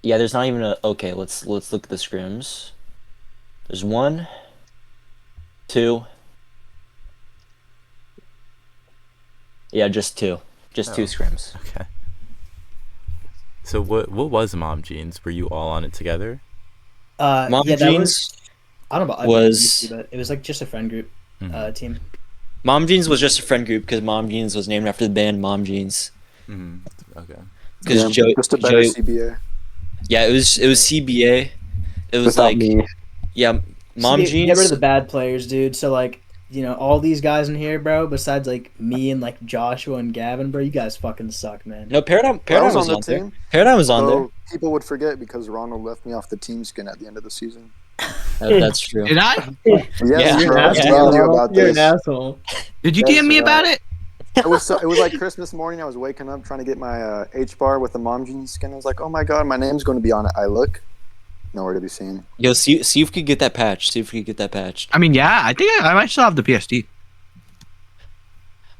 Yeah, there's not even a. Okay, let's look at the scrims. There's 1, 2. Yeah, just 2. Just 2 scrims. Okay. So what was Mom Jeans? Were you all on it together? Mom yeah, that Jeans was. I don't know about was- but it was like just a friend group team. Mom Jeans was just a friend group because Mom Jeans was named after the band Mom Jeans. Okay. Because just a better CBA. Yeah, it was CBA. It was Without like me. yeah, Mom See, Jeans. get rid of the bad players, dude. So like, all these guys in here, bro. Besides like me and like Joshua and Gavin, bro. You guys fucking suck, man. No, Paradigm I was on there. Paradigm was on there. People would forget because Ronald left me off the team skin at the end of the season. That's true. Did I? Yes, Yeah. bro. I Yeah. DM'd you about You're an this. asshole. Did you That's DM me right. about it? It was like Christmas morning. I was waking up trying to get my H bar with the Mom Jeans skin. I was like, oh my god, my name's going to be on it. I look, nowhere to be seen. Yo, see if we could get that patch. I mean, yeah, I think I might still have the PSD.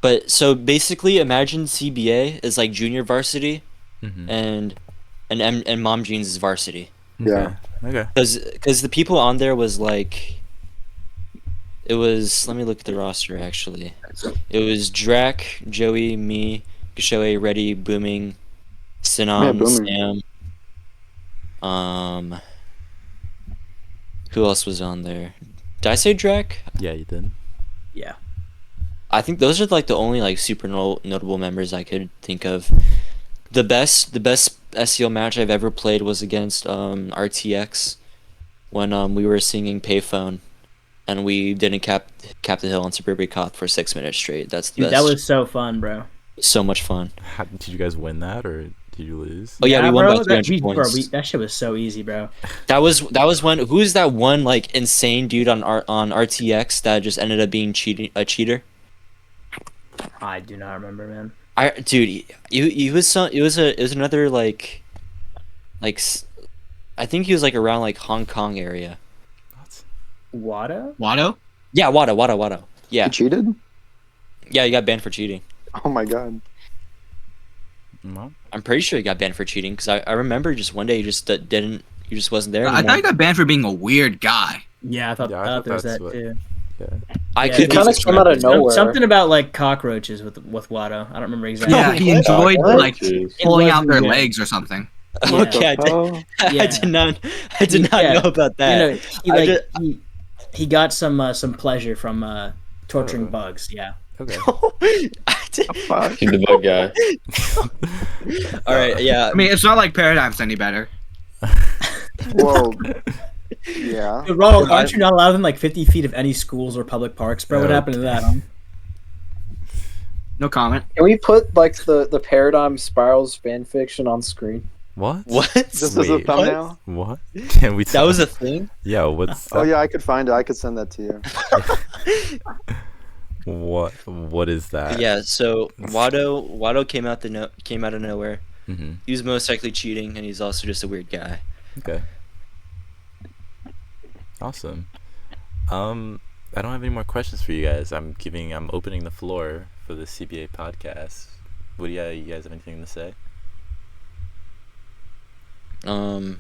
But so basically, imagine CBA is like junior varsity, and Mom Jeans is varsity. Yeah. Okay. Because the people on there was like, it was. Let me look at the roster actually. It was Drac, Joey, me, Gashoe, Reddy, Booming, Sinan, Booming. Sam. Who else was on there? Did I say Drac? Yeah, you did. Yeah. I think those are like the only like super notable members I could think of. The best SCL match I've ever played was against RTX when we were singing Payphone and we didn't cap the hill on Suburbia Cop for 6 minutes straight. That's the Dude, best. that was so fun, bro. So much fun. Did you guys win that or did you lose? Oh yeah, we won bro, by 300 points. that shit was so easy, bro. That was when who's that one like insane dude on RTX that just ended up being a cheater? I do not remember, man. He was another like I think he was like around like Hong Kong area. Wada? Watto? Yeah, Wada. Yeah. You cheated? Yeah, he got banned for cheating. Oh my god. No. I'm pretty sure he got banned for cheating because I remember just one day he just wasn't there I anymore. thought he got banned for being a weird guy. Yeah, I thought there was that too. Yeah. I Yeah, could It kind of came out of nowhere. Something about like cockroaches with Watto. I don't remember exactly. Yeah, he enjoyed like Jeez. pulling out their wasn't good. legs or something. Okay, Oh, Yeah. I did not Yeah. know about that. He got some pleasure from torturing bugs. Yeah. Okay. fuck. He's the bug guy. All right, yeah. I mean, it's not like Paradigm's any better. Well, yeah. Dude, Ronald, aren't you not allowed within like 50 feet of any schools or public parks, bro? What happened to that? Huh? No comment. Can we put like the Paradigm Spirals fan fiction on screen? What? This is a Wait. thumbnail. What? Can we? That was a thing. Yeah. What's? Oh yeah, I could find it. I could send that to you. What is that? Yeah. So Watto came out of nowhere. Mm-hmm. He was most likely cheating, and he's also just a weird guy. Okay. Awesome. I don't have any more questions for you guys. I'm opening the floor for the CBA podcast. You guys have anything to say? Game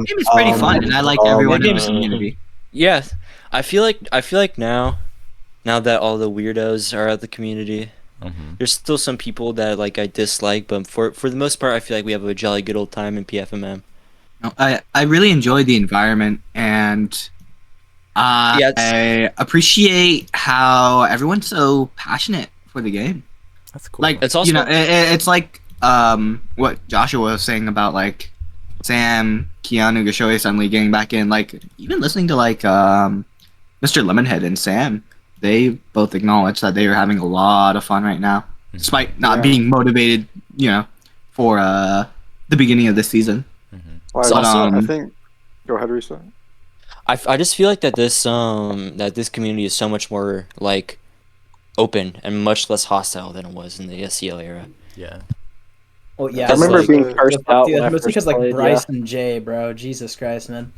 It's pretty fun, and I like everyone in the community. Yeah, I feel like now that all the weirdos are out of the community, there's still some people that like I dislike, but for the most part, I feel like we have a jolly good old time in PFMM. No, I really enjoy the environment, and I appreciate how everyone's so passionate for the game. That's cool. Like, It's also it's like what Joshua was saying about like Sam, Keanu, Gashoe suddenly getting back in. Like even listening to like Mr. Lemonhead and Sam, they both acknowledged that they are having a lot of fun right now, despite not Yeah. being motivated, for the beginning of the season. Well, It's also- I think. Go ahead, Risa. I just feel like that this community is so much more like open and much less hostile than it was in the SCL era. Yeah. Oh yeah, I remember like, being cursed fuck, out dude, when I that's mostly first because like played, Bryce and Jay, bro. Jesus Christ, man.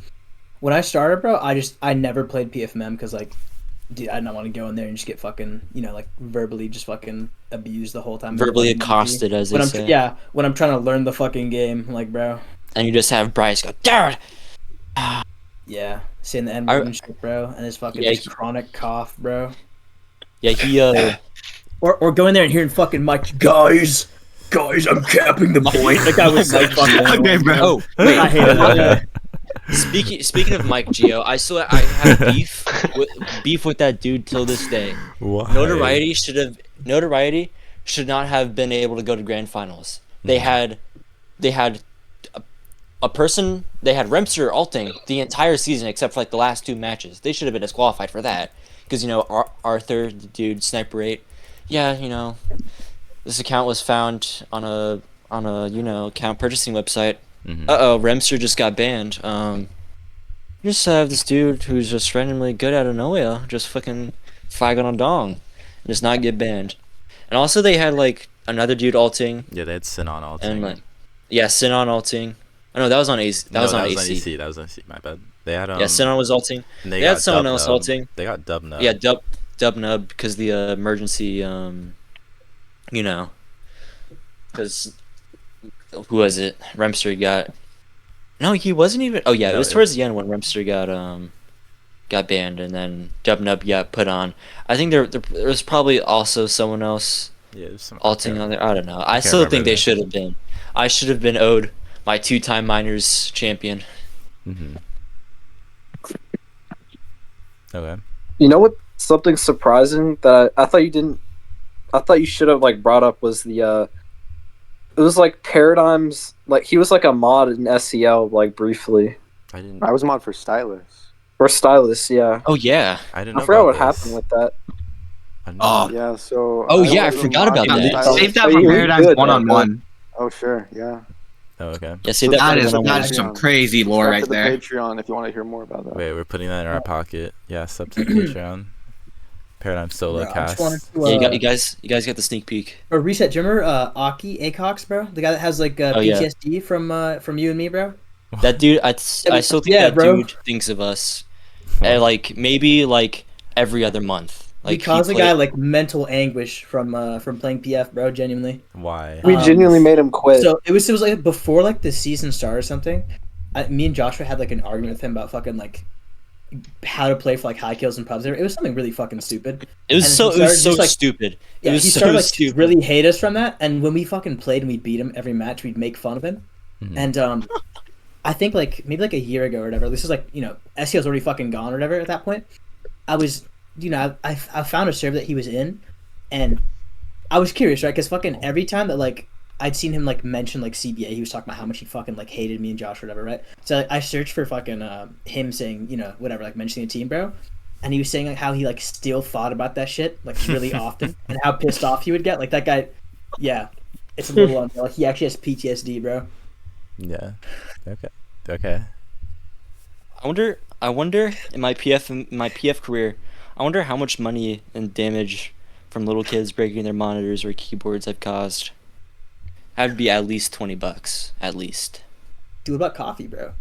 When I started, bro, I never played PFMM because like, dude, I didn't want to go in there and just get fucking, like verbally just fucking abused the whole time. Verbally Fucking accosted, as they when I'm say. when I'm trying to learn the fucking game, like, bro. And you just have Bryce go, Darren! Yeah, saying the N word and shit, bro, and his fucking Yeah, just chronic cough, bro. Yeah, he Or going there and hearing fucking Mike, guys, I'm capping the point. That guy was like fucking. Okay, bro. Oh, wait. I hated that guy. Speaking of Mike Geo, I have beef with that dude till this day. Why? Notoriety should not have been able to go to grand finals. They had a person, they had Remster ulting the entire season except for like the last 2 matches. They should have been disqualified for that because Arthur, the dude, Sniper 8. Yeah, this account was found on a account purchasing website. Remster just got banned. You just have this dude who's just randomly good out of nowhere just fucking flag on a dong and just not get banned. And also they had like another dude ulting. Yeah, they had Sinon ulting. And like, yeah, Sinon ulting. Oh no, that was on AC. That was on AC. That was on AC. My bad. They had Sinon was ulting. and They had someone else Dub ulting. They got Dub Nub. Yeah, Dub Nub because the emergency. Because who was it? Remster got. No, he wasn't even. Oh yeah, it was towards the end when Remster got banned, and then Dub Nub got put on. I think there was probably also someone else ulting on there. I don't know. I still think they should have been. I should have been owed my 2-time minors champion. Okay. You know what? Something surprising that I thought you didn't. I thought you should have like brought up was the. It was like Paradigms. Like he was like a mod in SCL like briefly. I was mod for Stylus. For Stylus, yeah. Oh yeah. I didn't know I forgot about what this. happened with that. Oh, Yeah, so. Oh, yeah, I was a forgot mod about for that. Stylus. Save that But for he was Paradigm's good, 1-on-1. Oh, sure, yeah. Oh, okay. Yeah, see So that. That is Patreon. some crazy lore Sub right to the there. Patreon if you want to hear more about that. Wait, we're putting that in our pocket. Yeah, sub to Patreon. Paradigm Solo Bro, I just Cast. wanted to, Yeah, you guys got the sneak peek. Or reset. Do you remember Aki Acox, bro? The guy that has like Oh, yeah. PTSD from you and me, bro. That dude, I still think Yeah, that bro. dude thinks of us, like maybe like every other month. Like He caused he a guy played- like mental anguish from playing PF, bro. Genuinely. Why? We genuinely made him quit. So it was like before like the season started or something. Me and Joshua had like an argument with him about fucking like how to play for like high kills and pubs. It was something really fucking stupid. It was and so he started just, like- stupid. Yeah, it was he so started like to stupid. really hate us from that. And when we fucking played and we beat him every match, we'd make fun of him. And I think like maybe like a year ago or whatever. This is like SEO's already fucking gone or whatever at that point. I was I found a server that he was in, and I was curious, right? Because fucking every time that like I'd seen him like mention like CBA, he was talking about how much he fucking like hated me and Josh or whatever, right? So like, I searched for fucking him saying whatever, like mentioning the team, bro. And he was saying like how he like still thought about that shit like really often, and how pissed off he would get. Like that guy, yeah, it's a little unreal. Like, he actually has PTSD, bro. Yeah. Okay. I wonder in my PF career, I wonder how much money and damage from little kids breaking their monitors or keyboards I've caused. That'd be at least $20, at least. Dude, what about coffee, bro?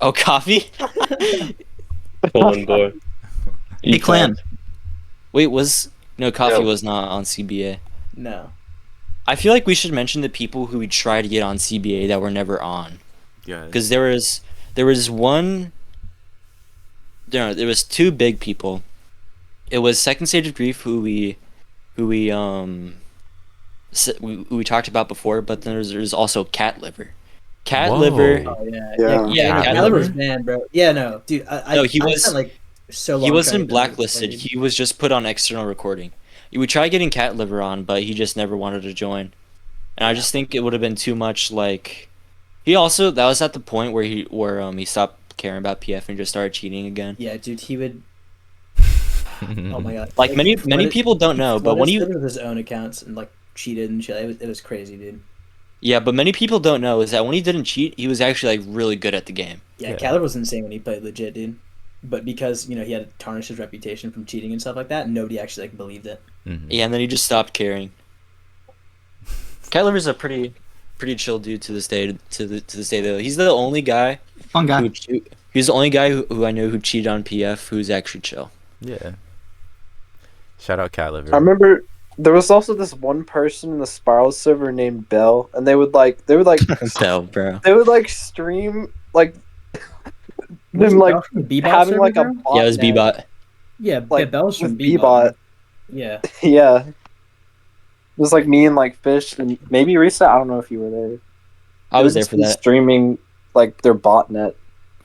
Oh, coffee? Poland boy. Hey, Clan. Wait, coffee was not on CBA. No. I feel like we should mention the people who we tried to get on CBA that were never on. Yeah. Because there was two big people. It was Second Stage of Grief who we talked about before, but then there's also Cat Liver. Cat Whoa. Liver. Oh yeah. Yeah. Yeah, Cat Liver was banned, bro. Yeah, no, dude. No, he I was- spent, like so long. He trying wasn't to blacklisted. get He was just put on external recording. We tried getting Cat Liver on, but he just never wanted to join. And I just think it would have been too much. Like, that was at the point where he stopped caring about PF and just started cheating again. Yeah, dude, he would. Oh my god! Like many flooded- people don't know, but when flooded you with his own accounts and like cheated and shit, it was crazy, dude. yeah, but many people don't know is that when he didn't cheat, he was actually like really good at the game. Yeah, Kyler was insane when he played legit, dude. But because he had to tarnish his reputation from cheating and stuff like that, nobody actually like believed it. Yeah, and then he just stopped caring. Kyler is a pretty chill dude to this day. To this day though, he's the only guy. Fun guy. He's the only guy who I know who cheated on PF who's actually chill. Yeah. Shout out Caliver. I remember there was also this one person in the Spiral server named Bell, and they would like Bell, bro. they would like stream like them like having like a bot yeah, it was net, Bebot. Yeah, like Bell's from with Bebot. Bebot. Yeah. Yeah. It was like me and like Fish and maybe Risa. I don't know if you were there. I was there for that. Streaming like their botnet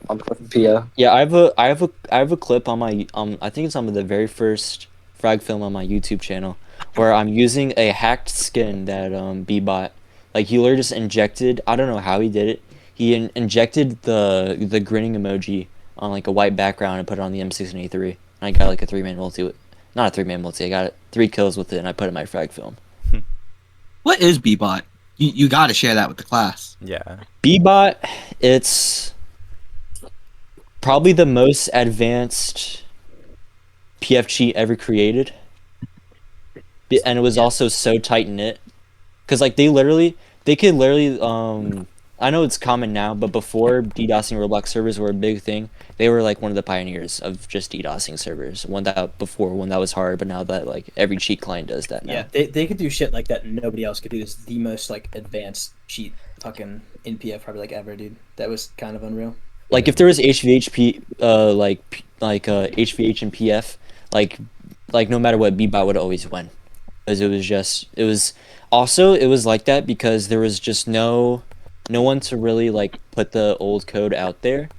on Pia. Yeah, I have a clip on my I think it's on the very first frag film on my YouTube channel where I'm using a hacked skin that Bebot, like he literally just injected. I don't know how he did it. He injected the grinning emoji on like a white background and put it on the M683. And I got like a 3-man multi with, not a 3-man multi. I got 3 kills with it and I put it in my frag film. What is Bebot? You got to share that with the class. Yeah. Bebot, it's probably the most advanced PF cheat ever created, and it was also so tight knit, because like they could literally I know it's common now, but before DDoSing Roblox servers were a big thing, they were like one of the pioneers of just DDoSing servers. When that was hard, but now that like every cheat client does that now. Yeah, they could do shit like that nobody else could do. It's the most like advanced cheat fucking in PF probably like ever, dude. That was kind of unreal. Like if there was HVHP HVH and PF, like no matter what, Bebot would always win, because it was like that because there was just no one to really like put the old code out there,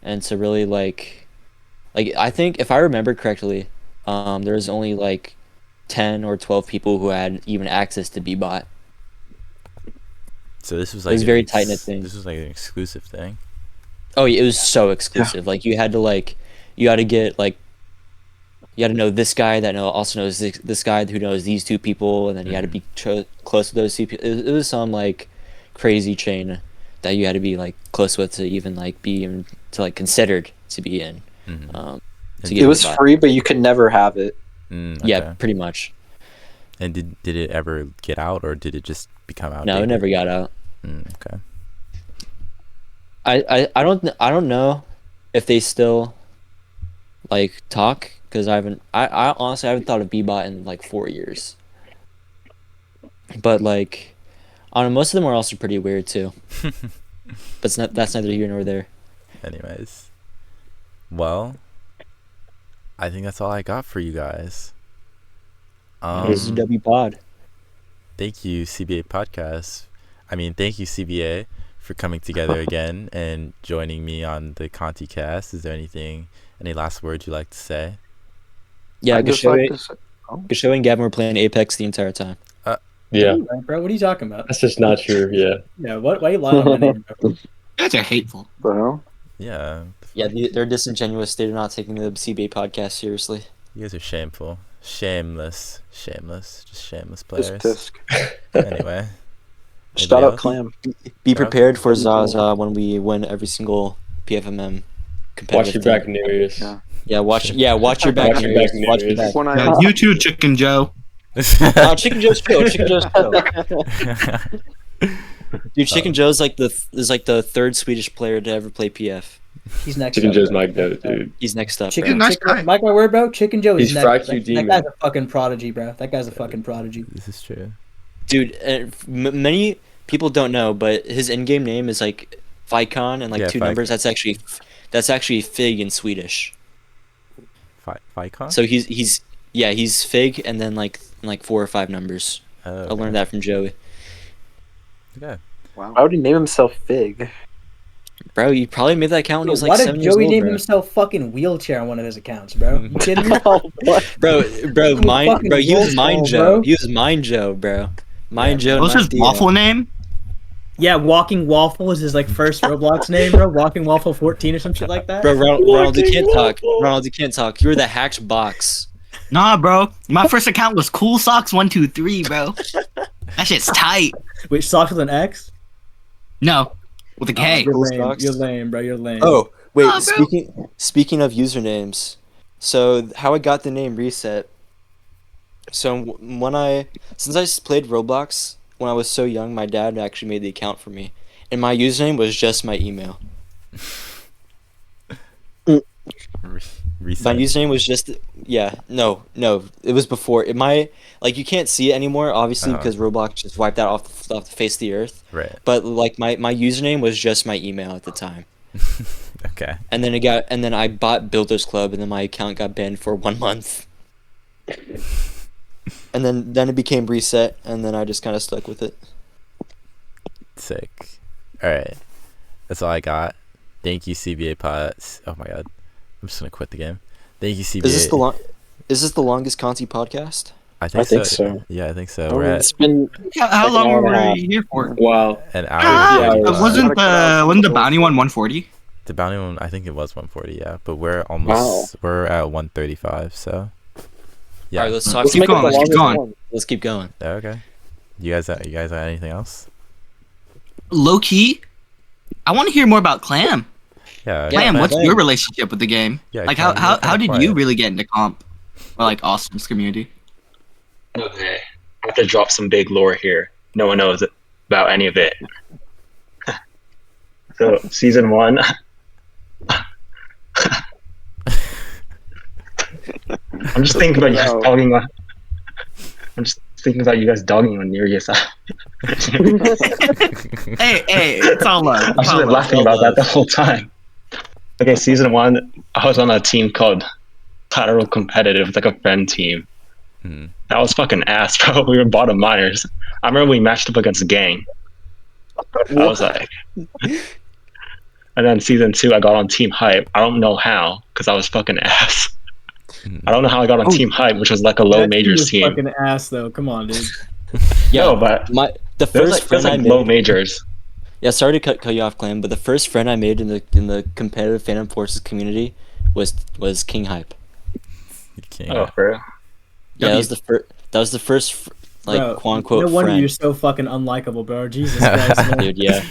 and to really like I think if I remember correctly, there was only like 10 or 12 people who had even access to Bebot. So this was like it was very tight knit thing. This was like an exclusive thing. Oh, yeah, it was so exclusive. Yeah. Like you had to know this guy that also knows this guy who knows these 2 people, and then you had to be close to those 2 people. It was some like crazy chain that you had to be like close with to even like be in, to like considered to be in. It was free, but you could never have it. Okay. Yeah, pretty much. And did it ever get out, or did it just become out? No, it never got out. Okay. I don't know if they still like talk, because I honestly haven't thought of Bebot in like 4 years. But like, I don't know, most of them are also pretty weird too. But that's neither here nor there. Anyways, well, I think that's all I got for you guys. This is W Pod. Thank you, CBA Podcast. Thank you, CBA, for coming together again and joining me on the Conticast. Is there any last words you'd like to say? Yeah, Gashoe and Gavin were playing Apex the entire time. Yeah. Bro, what are you talking about? That's just not true, yeah. Yeah, why are you lying on my name, bro? You guys are hateful. Bro. Yeah. Yeah, they're disingenuous. They're not taking the CBA podcast seriously. You guys are shameful. Shameless. Just shameless players. Tisk. Anyway. Shout out Clam. Be prepared for Zaza when we win every single PFMM competitive. Watch your back, Nereus. Yeah, watch your back. Watch your back, Nereus. You too, Chicken Joe. Chicken Joe's chill. Chicken Joe's chill. Dude, Chicken Joe's like the 3rd Swedish player to ever play PF. He's next. Chicken up, Joe's bro. my goat, dude. He's next up. Chicken, bro. nice guy. Mark my word, bro. Chicken Joe is He's next. Fracu That Demon. guy's a fucking prodigy, bro. That guy's a fucking prodigy. This is true. Dude, many people don't know, but his in-game name is like Vicon and like 2 numbers. That's actually Fig in Swedish. Vicon? So he's Fig and then like 4 or 5 numbers. Okay. I learned that from Joey. Okay. Wow. Why would he name himself Fig? Bro, you probably made that account when he was like Why 7 did years Joey old, name bro. himself fucking wheelchair on one of his accounts, bro? You kidding me? Bro, he was Mind Joe. bro. He was Mind Joe, bro. Mind Joe. What's his not waffle name? Yeah, Walking Waffle is his like first Roblox name, bro. Walking Waffle 14 or some shit like that. Bro, Ronald, you can't talk. Ronald, you can't talk. You were the hacked box. Nah, bro. My first account was Cool Socks 123, bro. That shit's tight. Wait, socks with an X? No, with a K. You're Cool lame. socks? You're lame, bro. You're lame. Oh, wait. Nah, bro. Speaking of usernames, so how I got the name Reset. So since I played Roblox when I was so young, my dad actually made the account for me, and my username was just my email. Reset. My username was just no, it was before you can't see it anymore, obviously, because Roblox just wiped that off the face of the earth. Right. But like my username was just my email at the time. Okay. And then I bought Builders Club, and then my account got banned for 1 month. And then it became Reset, and then I just kind of stuck with it. Sick. All right. That's all I got. Thank you, CBA pods. Oh my god. I'm just gonna quit the game. Thank you, CBA. Is this the longest Conti podcast? I think so. Yeah, I think so. Oh, We're at it's been How like long an hour were and a half. we here for? Wow. an hour. Yeah, and 45. Wasn't the bounty one 140? The bounty one? I think it was 140. Yeah, but we're at 135. So yeah. All right, let's Let's keep make it the going, let's keep longest going. one. Let's keep going. Okay. You guys got anything else? Low key, I want to hear more about Clam. Yeah. Clam, man, what's Clam. your relationship with the game? Yeah, Like, Clam, how you're kinda did quiet. you really get into comp? Or like Austin's community? Okay, I have to drop some big lore here. No one knows about any of it. So season 1. I'm just thinking about you guys No. dogging on. I'm just thinking about you guys dogging on Nereus. Hey, it's all love. I've just been laughing about that the whole time. Okay, season 1, I was on a team called Collateral Competitive, like a friend team. Hmm. That was fucking ass, bro. We were bottom minors. I remember we matched up against Gang. I was like, and then season 2, I got on Team Hype. I don't know how, because I was fucking ass. I don't know how I got on Team Hype, which was like a low That majors team team. was fucking ass though. Come on, dude. Yeah, No, but the there's first like, friend I made. low majors. Yeah, sorry to cut you off, Clam, but the first friend I made in the competitive Phantom Forces community was King Hype. You can't. Oh, for real? Yeah, that was the first like Bro, quote unquote no wonder friend. you're so fucking unlikable, bro. Jesus Christ, man. Dude, yeah.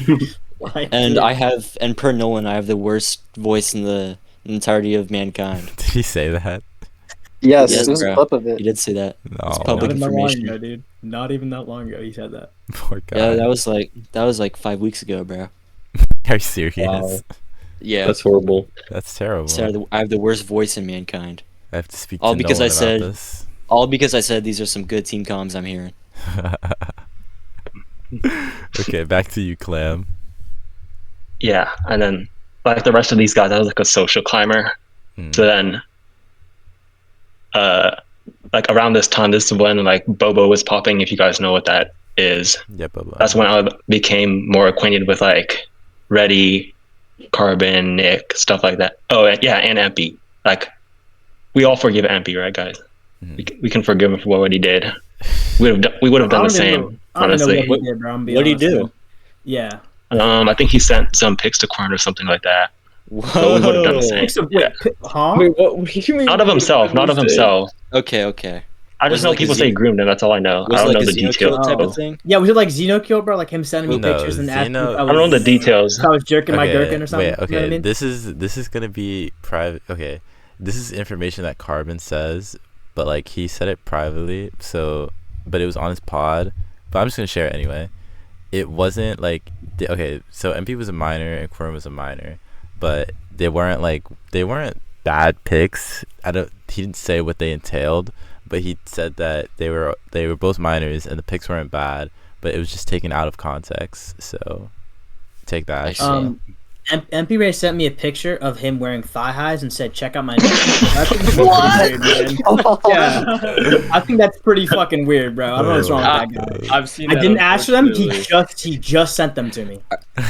Like, And dude. and per Nolan, I have the worst voice in the entirety of mankind. Did he say that? Yes, Yes, there's a bro. clip of it. He did say that. No. It's Not public even that long information. ago, dude. Not even that long ago he said that. Poor guy. Yeah, that was like 5 weeks ago, bro. Are you serious? Wow. Yeah. That's horrible. That's terrible. So I have the worst voice in mankind. I have to speak All to because Nolan I said- about this. All because I said these are some good team comms I'm hearing. Okay, back to you, Clam. Yeah, and then like the rest of these guys, I was like a social climber. Hmm. So then, like around this time, this is when like Bobo was popping. If you guys know what that is, Yeah, Bubba. that's when I became more acquainted with like Reddy, Carbon, Nick, stuff like that. Oh, and, yeah, and Empy. Like, we all forgive Empy, right, guys? Mhm. We can forgive him for what he did. We would have done the same, I don't know honestly. what he did, bro. I'm gonna be What'd he honest, do? man. Yeah. I think he sent some pics to Corn or something like that. But we would have done the same. Wait, huh? Wait, what do you mean? Not of himself, not of himself. Okay. I Was just it know like a people Z- say groomed him. That's all I know. Was I it don't like know a the Xenokill details. type Oh. of thing? Yeah, was it like Xenokill, bro? Like him sending me No, pictures and asking if Xeno- I I don't know was, the details. if I was jerking my Okay, gherkin or something. wait, okay. You know what I mean? This is gonna be private. Okay, this is information that Carbon says, but like he said it privately. So, but it was on his pod. But I'm just gonna share it anyway. It wasn't like okay. So MP was a minor and Quorum was a minor, but they weren't bad picks. He didn't say what they entailed, but he said that they were both minors and the picks weren't bad, but it was just taken out of context. So take that. I as- see. MP Ray sent me a picture of him wearing thigh highs and said, "Check out my." I think that's pretty weird, man. Yeah, I think that's pretty fucking weird, bro. I don't know what's wrong with that guy. I've seen. I that, didn't ask for them. unfortunately. He just sent them to me.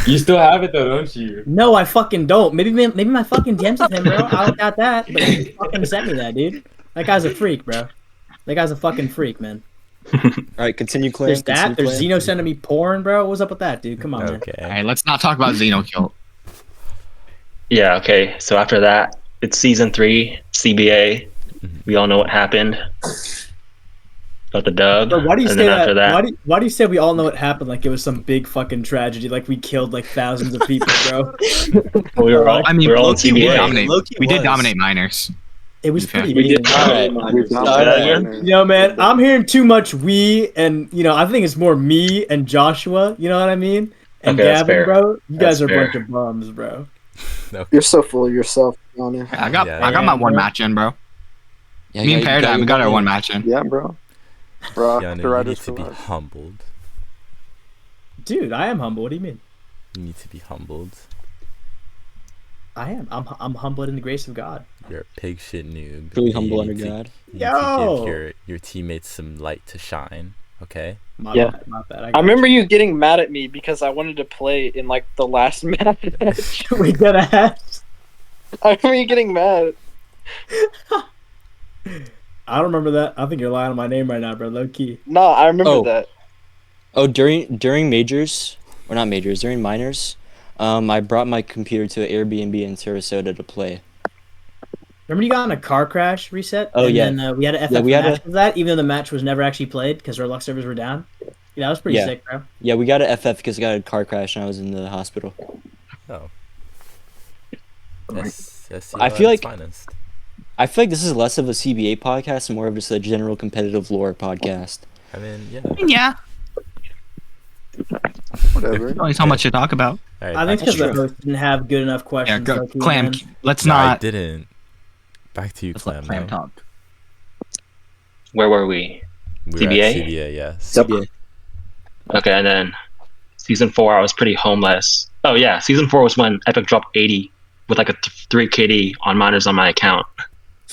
You still have it though, don't you? No, I fucking don't. Maybe my fucking DMs with him, bro. I don't got that, but he fucking sent me that, dude. That guy's a freak, bro. That guy's a fucking freak, man. All right, continue, Clay. There's that. There's Xeno sending me porn, bro. What's up with that, dude? Come on, man. Okay. Alright, let's not talk about Xenokill. Yeah, okay. So after that, it's season 3, CBA. We all know what happened. Got the dub. But why do you and say then after that? that, Why do you say we all know what happened like it was some big fucking tragedy? Like we killed like thousands of people, bro. we were all, I mean, we were all in Loki we did CBA. dominate. Loki We did was. dominate minors. It was Okay. pretty We mean. did All right. We've not All right. You know, man, I'm hearing too much we, and I think it's more me and Joshua. You know what I mean? And Okay, that's Gavin, fair. bro. You guys That's are a fair. bunch of bums, bro. You're so full of yourself, Connor. I got Yeah. I got my Yeah, one bro. match in, bro. Yeah, Me and you got Paradigm, your we got our in. one match in. Yeah, bro. Bro, Keanu, the you riders need to for be life. humbled. Dude, I am humble. What do you mean? You need to be humbled. I am. I'm humbled in the grace of God. You're a pig shit noob. Truly and humble you under need to- God. You need to Yo! give your teammates some light to shine. Okay. My Yeah. bad. My bad. I remember you getting mad at me because I wanted to play in like the last match. we got a hat. I remember you getting mad. I don't remember that. I think you're lying on my name right now, bro. Low key. No, I remember Oh. that. Oh, during majors, or not majors, during minors, I brought my computer to an Airbnb in Sarasota to play. Remember you got in a car crash reset? Oh, and yeah. then we had an FF Yeah, we had match of that, even though the match was never actually played because our luck servers were down. Yeah, that was pretty Yeah. sick, bro. Yeah, we got an FF because I got a car crash and I was in the hospital. Oh. Yes, I feel like- finest. I feel like this is less of a CBA podcast and more of just a general competitive lore podcast. I mean, yeah. Yeah. Whatever. Only so much to talk about. All right, I think back because to- the host didn't have good enough Yeah, questions. go, low-key, Clam. man. Let's No, I not. didn't. Back to you, Let's let Clem. Clam no? talk. Where were we? We were CBA? at CBA, yes. CBA. Okay, and then season 4, I was pretty homeless. Oh yeah, season 4 was when Epic dropped 80 with like a 3 KD on minors on my account.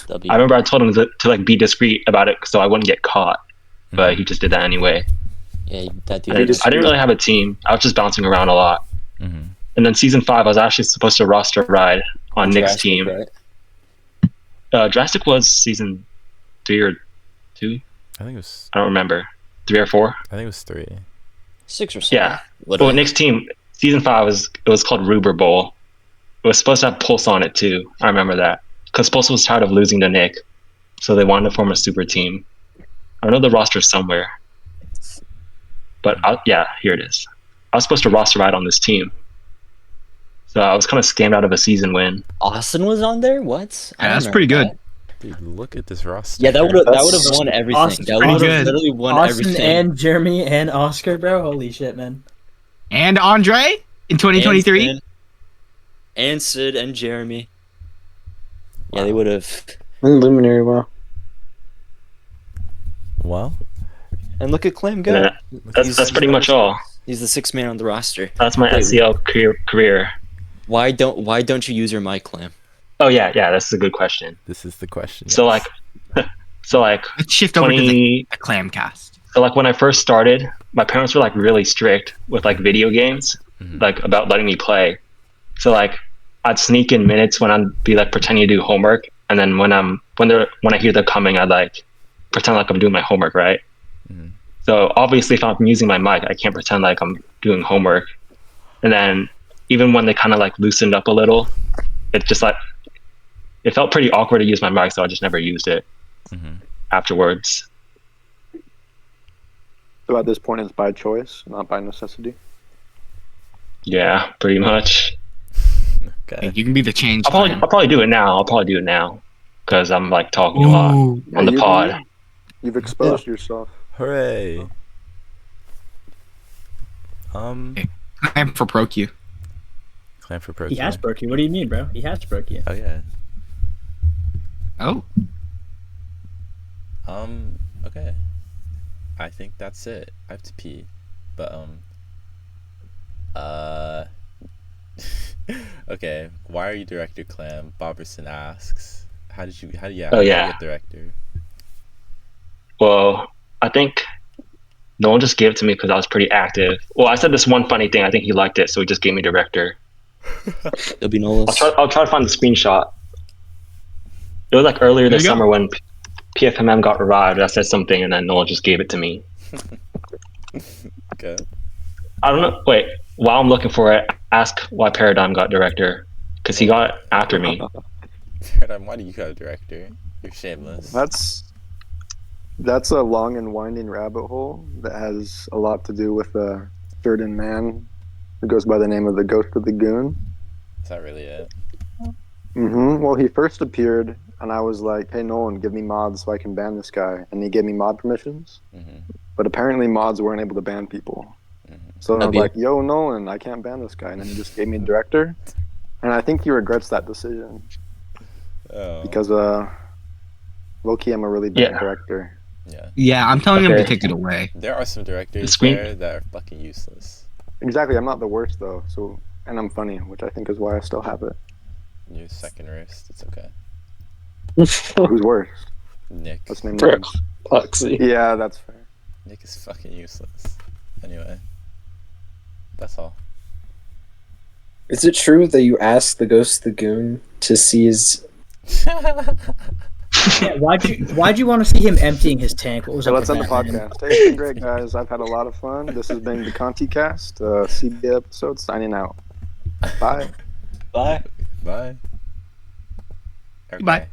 W. I remember I told him to like be discreet about it so I wouldn't get caught, but he just did that anyway. Yeah, that dude. I didn't really have a team. I was just bouncing around a lot. Mm-hmm. And then season 5, I was actually supposed to roster ride on Nick's Jurassic, team. right? Drastic was season 3 or 2. I think it was. I don't remember. 3 or 4. I think it was 3. 6 or 7. Yeah. Whatever. Well, Nick's team, season 5 it was called Ruber Bowl. It was supposed to have Pulse on it too. I remember that because Pulse was tired of losing to Nick, so they wanted to form a super team. I know the roster somewhere, but yeah, here it is. I was supposed to roster ride on this team, so I was kind of scammed out of a season win. Austin was on there? What? I Yeah, don't that's remember pretty good. that. Dude, look at this roster. Yeah, that would have That's won everything. Austin's That pretty would have good. literally won Austin everything. and Jeremy and Oscar, bro. Holy shit, man. And Andre in 2023. And Sid, and Sid and Jeremy. Yeah, they would have. Luminary, wow. Well, And look at Clem go. Yeah, that's pretty much all. He's the 6th man on the roster. That's my Wait. SCL career. Why don't you use your mic, Clem? Oh yeah, that's a good question. this is the question. So yes. like Let's shift over to 20. the Clam cast. So like when I first started, my parents were like really strict with like video games, Mhm. like about letting me play. So like I'd sneak in minutes when I'd be like pretending to do homework, and then when I hear they're coming, I'd like pretend like I'm doing my homework, right? Mhm. So obviously, if I'm using my mic, I can't pretend like I'm doing homework. And then even when they kind of like loosened up a little, it just like it felt pretty awkward to use my mic, so I just never used it Mhm. afterwards. So at this point, it's by choice, not by necessity. Yeah, pretty much. Okay. You can be the change. I'll probably do it now. Because I'm like talking a lot Ooh. on the pod. You've exposed yourself. Hooray. Clam for Pro Q. Clam for Pro. He has broke you. What do you mean, bro? He has broke you. Oh yeah. Oh. Okay. I think that's it. I have to pee. But okay. Why are you director, Clam? Boberson asks. How did you get director? Well, I think Nolan just gave it to me because I was pretty active. Well, I said this one funny thing. I think he liked it, so he just gave me director. It'll be Nolas. I'll try to find the screenshot. It was like earlier this There you go. summer when PFMM got revived. I said something, and then Nolan just gave it to me. Okay. I don't know. Wait, while I'm looking for it, ask why Paradigm got director, because he got after me. Why do you got a director? You're shameless. That's a long and winding rabbit hole that has a lot to do with a certain man who goes by the name of the Ghost of the Goon. Is that really it? Well, he first appeared, and I was like, "Hey, Nolan, give me mods so I can ban this guy." And he gave me mod permissions. But apparently, mods weren't able to ban people. So then I was like, "Yo, Nolan, I can't ban this guy." And then he just gave me a director, and I think he regrets that decision because low-key, I'm a really bad director. Yeah, I'm telling him to take it away. There are some directors there that are fucking useless. Exactly, I'm not the worst though. And I'm funny, which I think is why I still have it. You're second worst. It's okay. Who's worse? Nick. Let's name names. Puxy. Yeah, that's fair. Nick is fucking useless. Anyway, that's all. Is it true that you asked the Ghost of the Goon to see his? Yeah, why'd you want to see him emptying his tank? What was So up let's with end the that, man? podcast. Hey, it's been great, guys. I've had a lot of fun. This has been the Conticast, CBA episode, signing out. Bye. Bye. Bye. Okay. Bye.